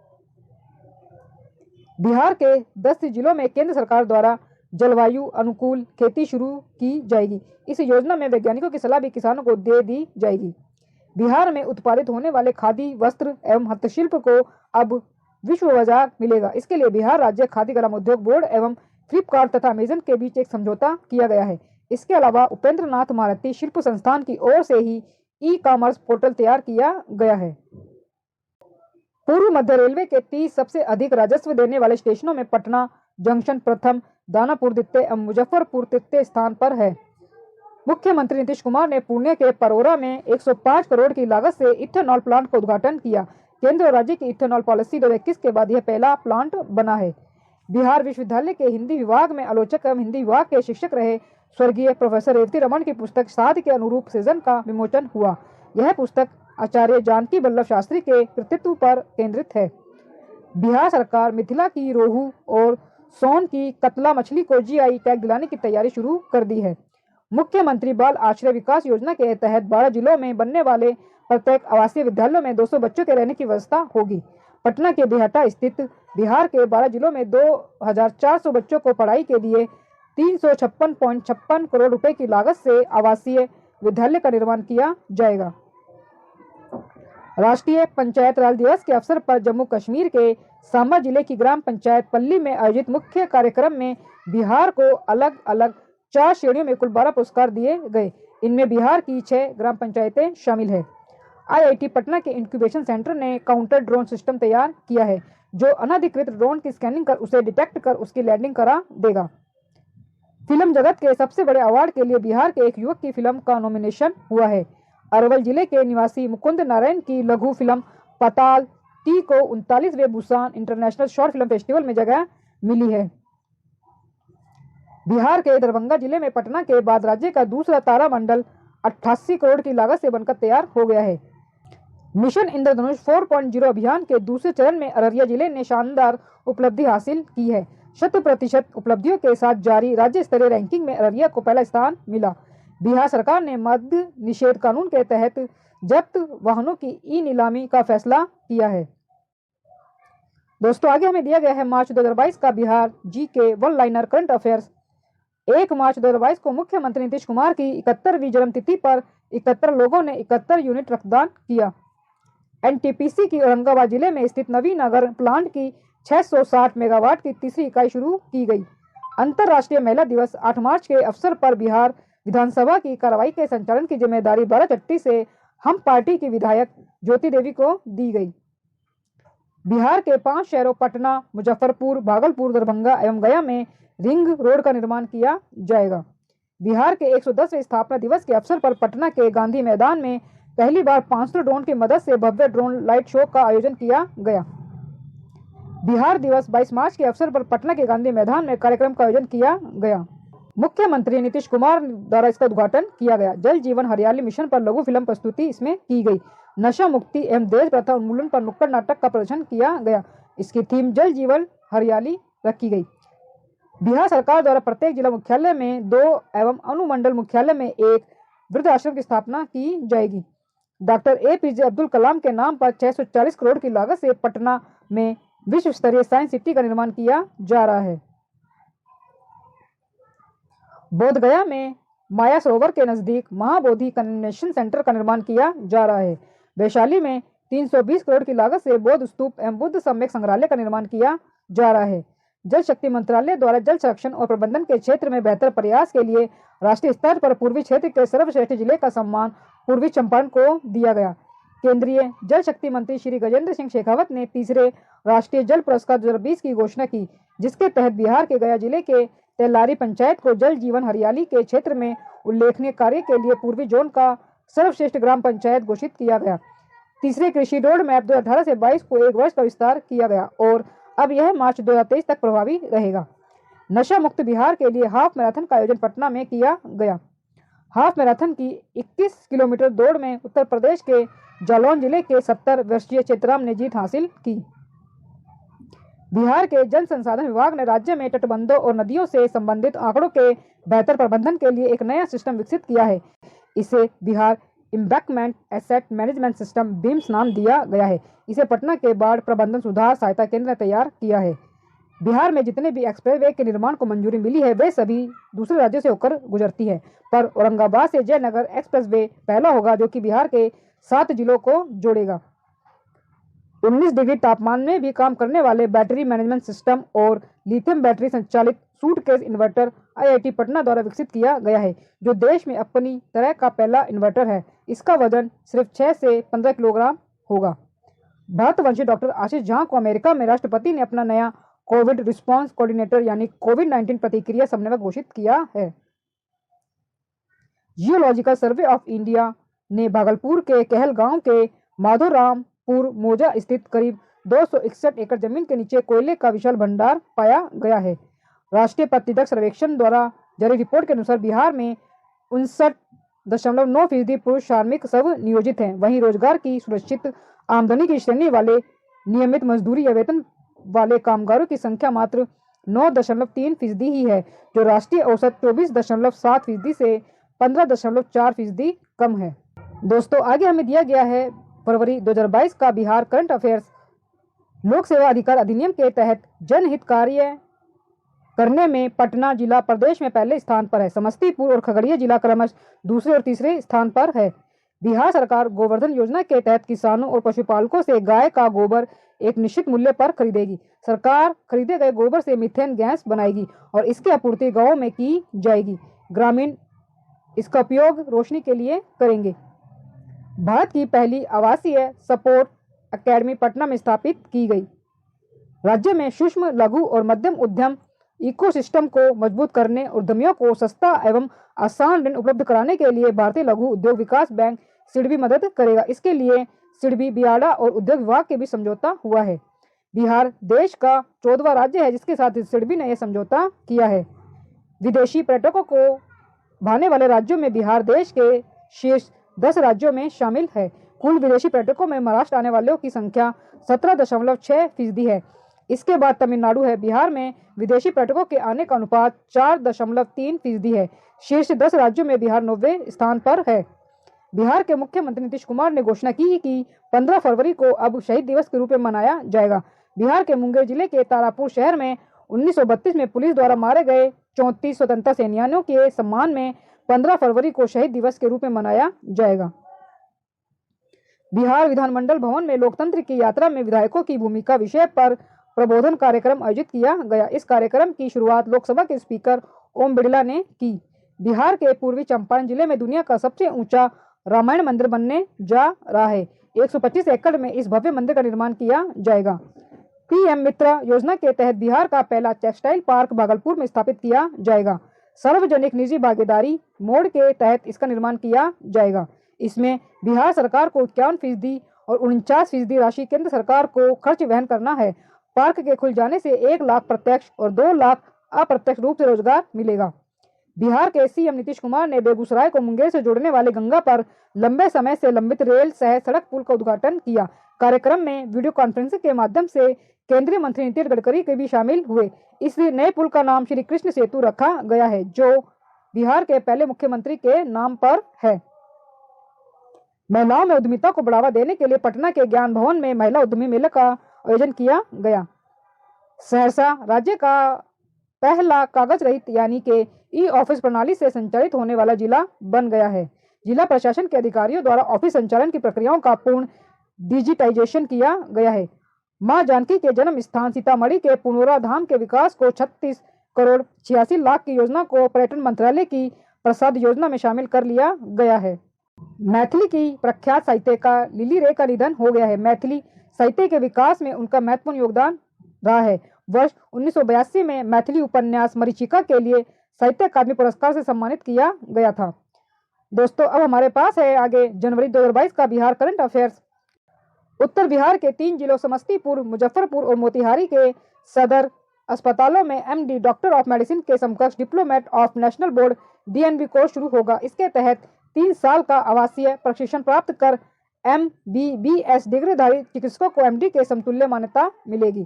बिहार के 10 जिलों में केंद्र सरकार द्वारा जलवायु अनुकूल खेती शुरू की जाएगी। इस योजना में वैज्ञानिकों की सलाह भी किसानों को दे दी जाएगी। बिहार में उत्पादित होने वाले खादी, वस्त्र एवं हस्तशिल्प को अब विश्व बाजार मिलेगा। इसके लिए बिहार राज्य खादी ग्राम उद्योग बोर्ड एवं फ्लिपकार्ट तथा अमेजन के बीच एक समझौता किया गया है। इसके अलावा उपेंद्र नाथ भारती शिल्प संस्थान की ओर से ही ई-कॉमर्स पोर्टल तैयार किया गया है। पूर्व मध्य रेलवे के 30 सबसे अधिक राजस्व देने वाले स्टेशनों में पटना जंक्शन प्रथम, दानापुर द्वितीय एवं मुजफ्फरपुर तृतीय स्थान पर है। मुख्यमंत्री नीतीश कुमार ने पुणे के परोरा में 105 करोड़ की लागत से इथेनॉल प्लांट का उद्घाटन किया। केंद्र और राज्य की इथेनॉल पॉलिसी 2021 के बाद यह पहला प्लांट बना है। बिहार विश्वविद्यालय के हिंदी विभाग में आलोचक एवं हिंदी विभाग के शिक्षक रहे स्वर्गीय प्रोफेसर रेवती रमन की पुस्तक साध के अनुरूप सृजन का विमोचन हुआ। यह पुस्तक आचार्य जानकी वल्लभ शास्त्री के कृतित्व पर केंद्रित है। बिहार सरकार मिथिला की रोहू और सोन की कतला मछली को GI टैग दिलाने की तैयारी शुरू कर दी है। मुख्यमंत्री बाल आश्रय विकास योजना के तहत 12 जिलों में बनने वाले प्रत्येक आवासीय विद्यालयों में 200 बच्चों के रहने की व्यवस्था होगी। पटना के बिहटा स्थित बिहार के 12 जिलों में 2400 बच्चों को पढ़ाई के लिए 356.56 करोड़ रुपए की लागत से आवासीय विद्यालय का निर्माण किया जाएगा। राष्ट्रीय पंचायत राज दिवस के अवसर पर जम्मू कश्मीर के सांबा जिले की ग्राम पंचायत पल्ली में आयोजित मुख्य कार्यक्रम में बिहार को अलग अलग 4 श्रेणियों में कुल 12 पुरस्कार दिए गए। इनमें बिहार की 6 ग्राम पंचायतें शामिल है। IIT पटना के इंक्यूबेशन सेंटर ने काउंटर ड्रोन सिस्टम तैयार किया है, जो अनधिकृत ड्रोन की स्कैनिंग कर उसे डिटेक्ट कर उसकी लैंडिंग करा देगा। फिल्म जगत के सबसे बड़े अवार्ड के लिए बिहार के एक युवक की फिल्म का नॉमिनेशन हुआ है। अरवल जिले के निवासी मुकुंद नारायण की लघु फिल्म पाताल टी को 39वें Busan international short film festival में जगह मिली है। बिहार के दरभंगा जिले में पटना के बाद राज्य का दूसरा तारामंडल 88 करोड़ की लागत से बनकर तैयार हो गया है। मिशन इंद्रधनुष 4.0 अभियान के दूसरे चरण में अररिया जिले ने शानदार उपलब्धि हासिल की है। 100% उपलब्धियों के साथ जारी राज्य स्तरीय रैंकिंग में अररिया को पहला स्थान मिला। बिहार सरकार ने मद्य निषेध कानून के तहत जब्त वाहनों की ई नीलामी का फैसला किया है। दोस्तों आगे हमें दिया गया है मार्च 2022 का Bihar GK one liner current affairs. 1 मार्च 2022 को मुख्यमंत्री नीतीश कुमार की 71वीं जन्मतिथि पर 71 लोगों ने 71 यूनिट रक्तदान किया। NTPC की औरंगाबाद जिले में स्थित नवीनगर प्लांट की 660 मेगावाट की तीसरी इकाई शुरू की गई। अंतर्राष्ट्रीय महिला दिवस 8 मार्च के अवसर पर बिहार विधानसभा की कार्रवाई के संचालन की जिम्मेदारी बाराचट्टी से हम पार्टी की विधायक ज्योति देवी को दी गई। बिहार के 5 शहरों पटना, मुजफ्फरपुर, भागलपुर, दरभंगा एवं गया में रिंग रोड का निर्माण किया जाएगा। बिहार के 110वें स्थापना दिवस के अवसर पर पटना के गांधी मैदान में पहली बार 500 ड्रोन की मदद से भव्य ड्रोन लाइट शो का आयोजन किया गया। बिहार दिवस 22 मार्च के अवसर पर पटना के गांधी मैदान में कार्यक्रम का आयोजन किया गया। मुख्यमंत्री नीतीश कुमार द्वारा इसका उद्घाटन किया गया। जल जीवन हरियाली मिशन पर लघु फिल्म प्रस्तुति इसमें की गई। नशा मुक्ति एवं देश प्रथा उन्मूलन पर नुक्कड़ नाटक का प्रदर्शन किया गया। इसकी थीम जल जीवन हरियाली रखी गई। बिहार सरकार द्वारा प्रत्येक जिला मुख्यालय में 2 एवं अनुमंडल मुख्यालय में 1 वृद्ध आश्रम की स्थापना की जाएगी। डॉक्टर APJ अब्दुल कलाम के नाम पर 640 करोड़ की लागत से पटना में विश्व स्तरीय साइंस सिटी का निर्माण किया जा रहा है। बोधगया में माया सरोवर के नजदीक महाबोधि कन्वेंशन सेंटर का निर्माण किया जा रहा है। वैशाली में 320 करोड़ की लागत से बौद्ध स्तूप एवं बुद्ध सम्यक संग्रहालय का निर्माण किया जा रहा है। जल शक्ति मंत्रालय द्वारा जल संरक्षण और प्रबंधन के क्षेत्र में बेहतर प्रयास के लिए राष्ट्रीय स्तर पर पूर्वी क्षेत्र के सर्वश्रेष्ठ जिले का सम्मान पूर्वी चंपारण को दिया गया। केंद्रीय जल शक्ति मंत्री श्री गजेंद्र सिंह शेखावत ने तीसरे राष्ट्रीय जल पुरस्कार 2020 की घोषणा की, जिसके तहत बिहार के गया जिले के तेलारी पंचायत को जल जीवन हरियाली के क्षेत्र में उल्लेखनीय कार्य के लिए पूर्वी जोन का सर्वश्रेष्ठ ग्राम पंचायत घोषित किया गया। तीसरे कृषि रोड मैप 2018 से 22 को 1 वर्ष का विस्तार किया गया और अब यह मार्च 2023 तक प्रभावी रहेगा। नशा मुक्त बिहार के लिए हाफ मैराथन का आयोजन पटना में किया गया। हाफ मैराथन की 21 किलोमीटर दौड़ में उत्तर प्रदेश के जालौन जिले के 70 वर्षीय चेतराम ने जीत हासिल की। बिहार के जल संसाधन विभाग ने राज्य में तटबंधों और नदियों से संबंधित आंकड़ों के बेहतर प्रबंधन के लिए एक नया सिस्टम विकसित किया है। इसे Bihar embankment asset management system beams नाम दिया गया है। इसे पटना के बाढ़ प्रबंधन सुधार सहायता केंद्र ने तैयार किया है। बिहार में जितने भी एक्सप्रेसवे के निर्माण को मंजूरी मिली है वे सभी दूसरे राज्यों से होकर गुजरती है, पर औरंगाबाद से जयनगर एक्सप्रेसवे पहला होगा जो कि बिहार के 7 जिलों को जोड़ेगा। 19 डिग्री तापमान में भी काम करने वाले बैटरी मैनेजमेंट सिस्टम और लिथियम बैटरी संचालित सूटकेस इन्वर्टर IIT पटना द्वारा विकसित किया गया है, जो देश में अपनी तरह का पहला इन्वर्टर है। इसका वजन सिर्फ 6 से 15 किलोग्राम होगा। भारतवंशी डॉक्टर आशीष झा को अमेरिका में राष्ट्रपति ने अपना नया कोविड रिस्पांस कोऑर्डिनेटर यानी कोविड-19 प्रतिक्रिया समन्वयक घोषित किया है। जियोलॉजिकल सर्वे ऑफ इंडिया ने भागलपुर के कहलगांव के माधोरामपुर मौजा स्थित करीब 261 एकड़ जमीन के नीचे कोयले का विशाल भंडार पाया गया है। राष्ट्रीय प्रत्यक्ष सर्वेक्षण द्वारा जारी रिपोर्ट के अनुसार बिहार में 59.9% पुरुष श्रमिक सब नियोजित हैं। वहीं रोजगार की सुरक्षित आमदनी की श्रेणी वाले नियमित मजदूरी या वेतन वाले कामगारों की संख्या मात्र 9.3% ही है, जो राष्ट्रीय औसत 24.7% से 15.4% कम है। दोस्तों आगे हमें दिया गया है फरवरी 2022 का बिहार करंट अफेयर्स। लोक सेवा अधिकार अधिनियम के तहत जनहित कार्य करने में पटना जिला प्रदेश में पहले स्थान पर है। समस्तीपुर और खगड़िया जिला क्रमशः दूसरे और तीसरे स्थान पर है। बिहार सरकार गोवर्धन योजना के तहत किसानों और पशुपालकों से गाय का गोबर एक निश्चित मूल्य पर खरीदेगी। सरकार खरीदे गए गोबर से मीथेन गैस बनाएगी और इसकी आपूर्ति गाँवों में की जाएगी। ग्रामीण इसका उपयोग रोशनी के लिए करेंगे। भारत की पहली आवासीय सपोर्ट अकेडमी पटना में स्थापित की गई। राज्य में सूक्ष्म, लघु और मध्यम उद्यम इकोसिस्टम को मजबूत करने, उद्यमियों को सस्ता एवं आसान ऋण उपलब्ध कराने के लिए भारतीय लघु उद्योग विकास बैंक सिडबी मदद करेगा। इसके लिए सिडबी, बियाडा और उद्योग विभाग के बीच समझौता हुआ है। बिहार देश का 14वां राज्य है जिसके साथ सिडबी ने यह समझौता किया है। विदेशी पर्यटकों को भाने वाले राज्यों में बिहार देश के शीर्ष 10 राज्यों में शामिल है। कुल विदेशी पर्यटकों में महाराष्ट्र आने वालों की संख्या 17.6% है। इसके बाद तमिलनाडु है। बिहार में विदेशी पर्यटकों के आने का अनुपात 4.3% है। शीर्ष 10 राज्यों में बिहार 9वें स्थान पर है। बिहार के मुख्यमंत्री नीतीश कुमार ने घोषणा की कि 15 फरवरी को अब शहीद दिवस के रूप में मनाया जाएगा। बिहार के मुंगेर जिले के तारापुर शहर में 1932 में पुलिस द्वारा मारे गए 34 स्वतंत्रता सेनानियों के सम्मान में 15 फरवरी को शहीद दिवस के रूप में मनाया जाएगा। बिहार विधानमंडल भवन में लोकतंत्र की यात्रा में विधायकों की भूमिका विषय पर प्रबोधन कार्यक्रम आयोजित किया गया। इस कार्यक्रम की शुरुआत लोकसभा के स्पीकर ओम बिड़ला ने की। बिहार के पूर्वी चंपारण जिले में दुनिया का सबसे ऊंचा रामायण मंदिर बनने जा रहा है। 125 एकड़ में इस भव्य मंदिर का निर्माण किया जाएगा। पीएम मित्र योजना के तहत बिहार का पहला टेक्सटाइल पार्क भागलपुर में स्थापित किया जाएगा। सार्वजनिक निजी भागीदारी मोड के तहत इसका निर्माण किया जाएगा। इसमें बिहार सरकार को 51% और 49% राशि केंद्र सरकार को खर्च वहन करना है। पार्क के खुल जाने से 1 लाख प्रत्यक्ष और 2 लाख अप्रत्यक्ष रूप से रोजगार मिलेगा। बिहार के सीएम नीतीश कुमार ने बेगूसराय को मुंगेर से जोड़ने वाले गंगा पर लंबे समय से लंबित रेल सह सड़क पुल का उद्घाटन किया। कार्यक्रम में वीडियो कॉन्फ्रेंसिंग के माध्यम से केंद्रीय मंत्री नितिन गडकरी के भी शामिल हुए। इस नए पुल का नाम श्री कृष्ण सेतु रखा गया है जो बिहार के पहले मुख्यमंत्री के नाम पर है। महिलाओं में उद्यमिता को बढ़ावा देने के लिए पटना के ज्ञान भवन में महिला उद्यमी मेले का आयोजन किया गया। सहरसा राज्य का पहला कागज रहित यानी कि ई ऑफिस प्रणाली से संचालित होने वाला जिला बन गया है। जिला प्रशासन के अधिकारियों द्वारा ऑफिस संचालन की प्रक्रियाओं का पूर्ण डिजिटाइजेशन किया गया है। मां जानकी के जन्म स्थान सीतामढ़ी के पुनौरा धाम के विकास को 36 करोड़ 86 लाख की योजना को पर्यटन मंत्रालय की प्रसाद योजना में शामिल कर लिया गया है। मैथिली की प्रख्यात साहित्यिका लिली रे का निधन हो गया है। मैथिली साहित्य के विकास में उनका महत्वपूर्ण योगदान रहा है। वर्ष 1982 में मैथिली उपन्यास मरीचिका के लिए साहित्य अकादमी पुरस्कार से सम्मानित किया गया था। दोस्तों, अब हमारे पास है आगे जनवरी 2022 का बिहार करंट अफेयर्स। उत्तर बिहार के 3 जिलों समस्तीपुर, मुजफ्फरपुर और मोतिहारी के सदर अस्पतालों में एमडी डॉक्टर ऑफ मेडिसिन के समकक्ष diplomat of national board DNB course शुरू होगा। इसके तहत 3 साल का आवासीय प्रशिक्षण प्राप्त कर MBBS डिग्रीधारी चिकित्सकों को MD के समतुल्य मान्यता मिलेगी।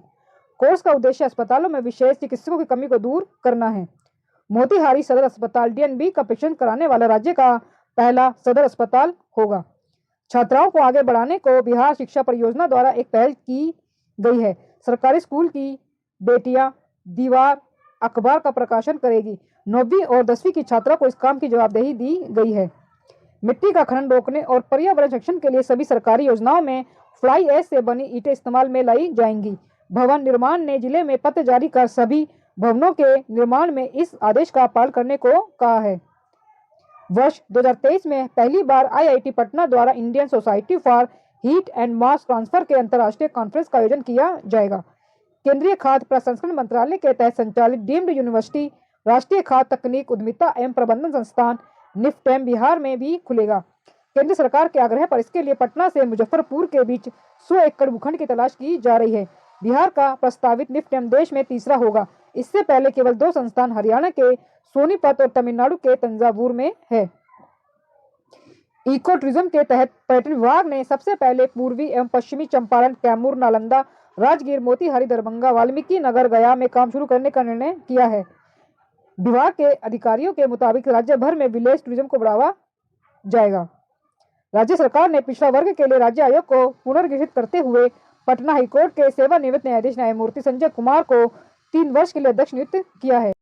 कोर्स का उद्देश्य अस्पतालों में विशेष चिकित्सकों की कमी को दूर करना है। मोतिहारी सदर अस्पताल DNB का परीक्षण कराने वाला राज्य का पहला सदर अस्पताल होगा। छात्राओं को आगे बढ़ाने को बिहार शिक्षा परियोजना द्वारा एक पहल की गई है। सरकारी स्कूल की बेटियां दीवार अखबार का प्रकाशन करेगी। 9वीं और 10वीं की छात्रा को इस काम की जवाबदेही दी गई है। मिट्टी का खनन रोकने और पर्यावरण संरक्षण के लिए सभी सरकारी योजनाओं में फ्लाई ऐश से बनी ईंटें इस्तेमाल में लाई जाएंगी। भवन निर्माण ने जिले में पत्र जारी कर सभी भवनों के निर्माण में इस आदेश का पालन करने को कहा है। वर्ष 2023 में पहली बार IIT पटना द्वारा Indian society for heat and mass transfer के अंतर्राष्ट्रीय कॉन्फ्रेंस का आयोजन किया जाएगा। केंद्रीय खाद्य प्रसंस्करण मंत्रालय के तहत संचालित डीम्ड यूनिवर्सिटी राष्ट्रीय खाद्य तकनीक उद्यमिता एवं प्रबंधन संस्थान निफ्टेम बिहार में भी खुलेगा। केंद्र सरकार के आग्रह पर इसके लिए पटना से मुजफ्फरपुर के बीच 100 एकड़ भूखंड की तलाश की जा रही है। बिहार का प्रस्तावित निफ्टेम देश में तीसरा होगा। इससे पहले केवल 2 संस्थान हरियाणा के सोनीपत और तमिलनाडु के तंजावुर में है। इको टूरिज्म के तहत पर्यटन विभाग ने सबसे पहले पूर्वी एवं पश्चिमी चंपारण, कैमूर, नालंदा, राजगीर, मोतिहारी, दरभंगा, वाल्मीकि नगर, गया में काम शुरू करने का निर्णय किया है। विभाग के अधिकारियों के मुताबिक राज्य भर में विलेज टूरिज्म को बढ़ावा जाएगा। राज्य सरकार ने पिछड़ा वर्ग के लिए राज्य आयोग को पुनर्गठित करते हुए पटना हाईकोर्ट के सेवानिवृत्त न्यायाधीश न्यायमूर्ति संजय कुमार को 3 वर्ष के लिए अध्यक्ष नियुक्त किया है।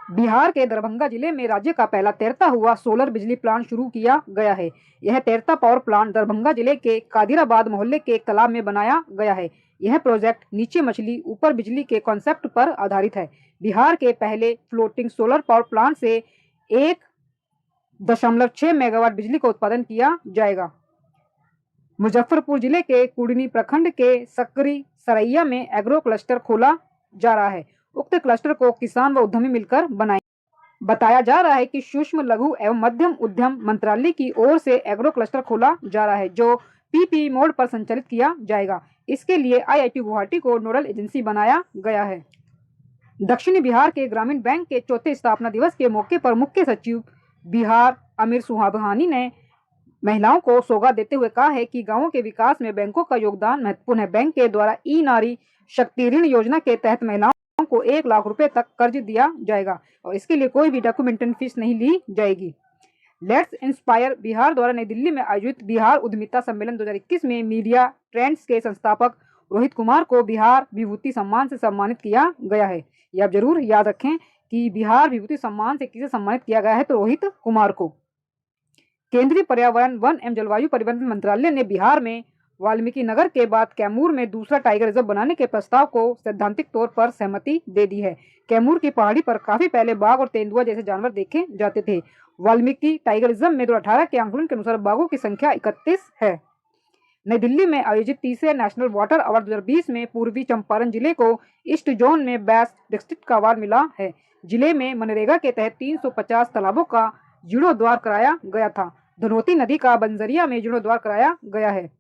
बिहार के दरभंगा जिले में राज्य का पहला तैरता हुआ सोलर बिजली प्लांट शुरू किया गया है। यह तैरता पावर प्लांट दरभंगा जिले के कादिराबाद मोहल्ले के एक तालाब में बनाया गया है। यह प्रोजेक्ट नीचे मछली ऊपर बिजली के कॉन्सेप्ट पर आधारित है। बिहार के पहले फ्लोटिंग सोलर पावर प्लांट से 1.6 मेगावाट बिजली का उत्पादन किया जाएगा। मुजफ्फरपुर जिले के कुड़नी प्रखंड के सकरी सरैया में एग्रो क्लस्टर खोला जा रहा है। उक्त क्लस्टर को किसान व उद्यमी मिलकर बनाए। बताया जा रहा है कि सूक्ष्म लघु एवं मध्यम उद्यम मंत्रालय की ओर से एग्रो क्लस्टर खोला जा रहा है, जो पीपी मोड पर संचालित किया जाएगा। इसके लिए आईआईटी गुवाहाटी को नोडल एजेंसी बनाया गया है। दक्षिणी बिहार के ग्रामीण बैंक के 4थे स्थापना दिवस के मौके पर मुख्य सचिव बिहार अमीर सुहाबहानी ने महिलाओं को सौगात देते हुए कहा है कि गांवों के विकास में बैंकों का योगदान महत्वपूर्ण है। बैंक के द्वारा ई नारी शक्ति ऋण योजना के तहत महिलाओं को 1 लाख रुपए तक कर्ज दिया जाएगा और इसके लिए कोई भी डॉक्यूमेंटेशन फीस नहीं ली जाएगी। लेट्स इंस्पायर बिहार द्वारा नई दिल्ली में आयोजित बिहार उद्यमिता सम्मेलन 2021 में मीडिया ट्रेंड्स के संस्थापक रोहित कुमार को बिहार विभूति सम्मान से सम्मानित किया गया है। ये आप जरूर याद रखें कि बिहार विभूति सम्मान से किसे सम्मानित किया गया है, तो रोहित कुमार को। केंद्रीय पर्यावरण वन एवं जलवायु परिवर्तन मंत्रालय ने बिहार में वाल्मीकि नगर के बाद कैमूर में दूसरा टाइगर रिजर्व बनाने के प्रस्ताव को सैद्धांतिक तौर पर सहमति दे दी है। कैमूर की पहाड़ी पर काफी पहले बाघ और तेंदुआ जैसे जानवर देखे जाते थे। वाल्मीकि टाइगर रिजर्व में 2018 के आंकलन के अनुसार बाघों की संख्या 31 है। नई दिल्ली में आयोजित तीसरे नेशनल वाटर अवार्ड 2020 में पूर्वी चंपारण जिले को ईस्ट जोन में बेस्ट डिस्ट्रिक्ट का अवार्ड मिला है। जिले में मनरेगा के तहत 350 तालाबों का जीर्णोद्धार कराया गया था। धनोती नदी का बंजरिया में जीर्णोद्धार कराया गया है।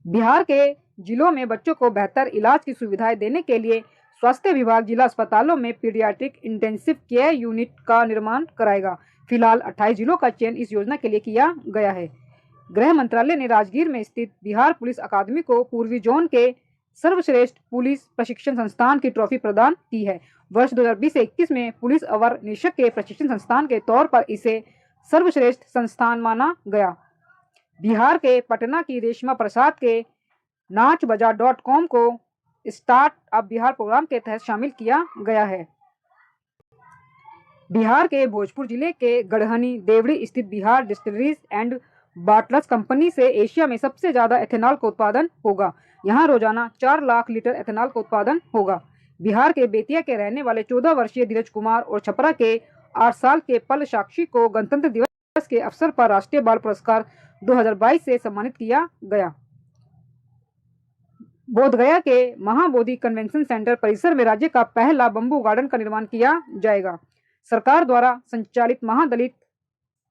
बिहार के जिलों में बच्चों को बेहतर इलाज की सुविधाएं देने के लिए स्वास्थ्य विभाग जिला अस्पतालों में पीडियाट्रिक इंटेंसिव केयर यूनिट का निर्माण कराएगा। फिलहाल 28 जिलों का चयन इस योजना के लिए किया गया है। गृह मंत्रालय ने राजगीर में स्थित बिहार पुलिस अकादमी को पूर्वी जोन के सर्वश्रेष्ठ पुलिस प्रशिक्षण संस्थान की ट्रॉफी प्रदान की है। वर्ष 2020 से 21 में पुलिस अवर निरीक्षक के प्रशिक्षण संस्थान के तौर पर इसे सर्वश्रेष्ठ संस्थान माना गया। बिहार के पटना की रेशमा प्रसाद के नाचबजा.com को स्टार्ट अप बिहार प्रोग्राम के तहत शामिल किया गया है। बिहार के भोजपुर जिले के गढ़हनी देवड़ी स्थित Bihar distilleries and bottlers company से एशिया में सबसे ज्यादा एथेनॉल का उत्पादन होगा। यहाँ रोजाना 4 लाख लीटर एथेनॉल का उत्पादन होगा। बिहार के बेतिया के रहने वाले 14 वर्षीय धीरज कुमार और छपरा के 8 साल के पल साक्षी को गणतंत्र दिवस के अवसर पर राष्ट्रीय बाल पुरस्कार 2022 से सम्मानित किया गया। बोधगया के महाबोधि कन्वेंशन सेंटर परिसर में राज्य का पहला बंबू गार्डन का निर्माण किया जाएगा। सरकार द्वारा संचालित महादलित,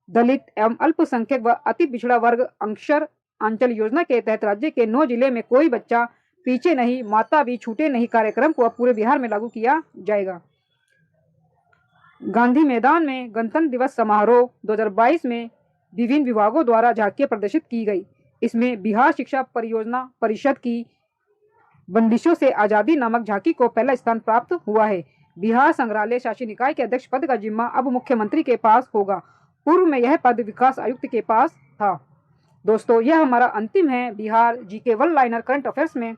दलित एवं अल्पसंख्यक व अति पिछड़ा वर्ग अक्षर अंचल योजना के तहत राज्य के 9 जिले में कोई बच्चा पीछे नहीं, माता भी छूटे नहीं कार्यक्रम को अब पूरे बिहार में लागू किया जाएगा। गांधी मैदान में गणतंत्र दिवस समारोह 2022 में विभिन्न विभागों द्वारा झांकियां प्रदर्शित की गई। इसमें बिहार शिक्षा परियोजना परिषद की बंदिशों से आजादी नामक झांकी को पहला स्थान प्राप्त हुआ है। बिहार संग्रहालय शासी निकाय के अध्यक्ष पद का जिम्मा अब मुख्यमंत्री के पास होगा। पूर्व में यह पद विकास आयुक्त के पास था। दोस्तों, यह हमारा अंतिम है Bihar GK one liner current affairs में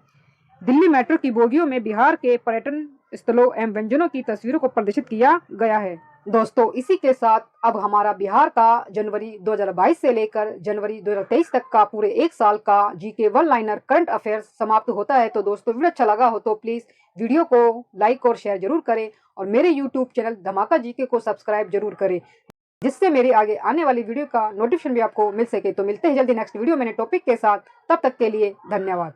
दिल्ली मेट्रो की बोगियों में बिहार के पर्यटन स्थलों एवं व्यंजनों की तस्वीरों को प्रदर्शित किया गया है। दोस्तों, इसी के साथ अब हमारा बिहार का जनवरी 2022 से लेकर जनवरी 2023 तक का पूरे 1 साल का GK one liner current affairs समाप्त होता है। तो दोस्तों, वीडियो अच्छा लगा हो तो प्लीज वीडियो को लाइक और शेयर जरूर करें और मेरे यूट्यूब चैनल धमाका जीके को सब्सक्राइब जरूर करें, जिससे मेरे आगे आने वाली वीडियो का नोटिफिकेशन भी आपको मिल सके। तो मिलते हैं जल्दी नेक्स्ट वीडियो में नए टॉपिक के साथ। तब तक के लिए धन्यवाद।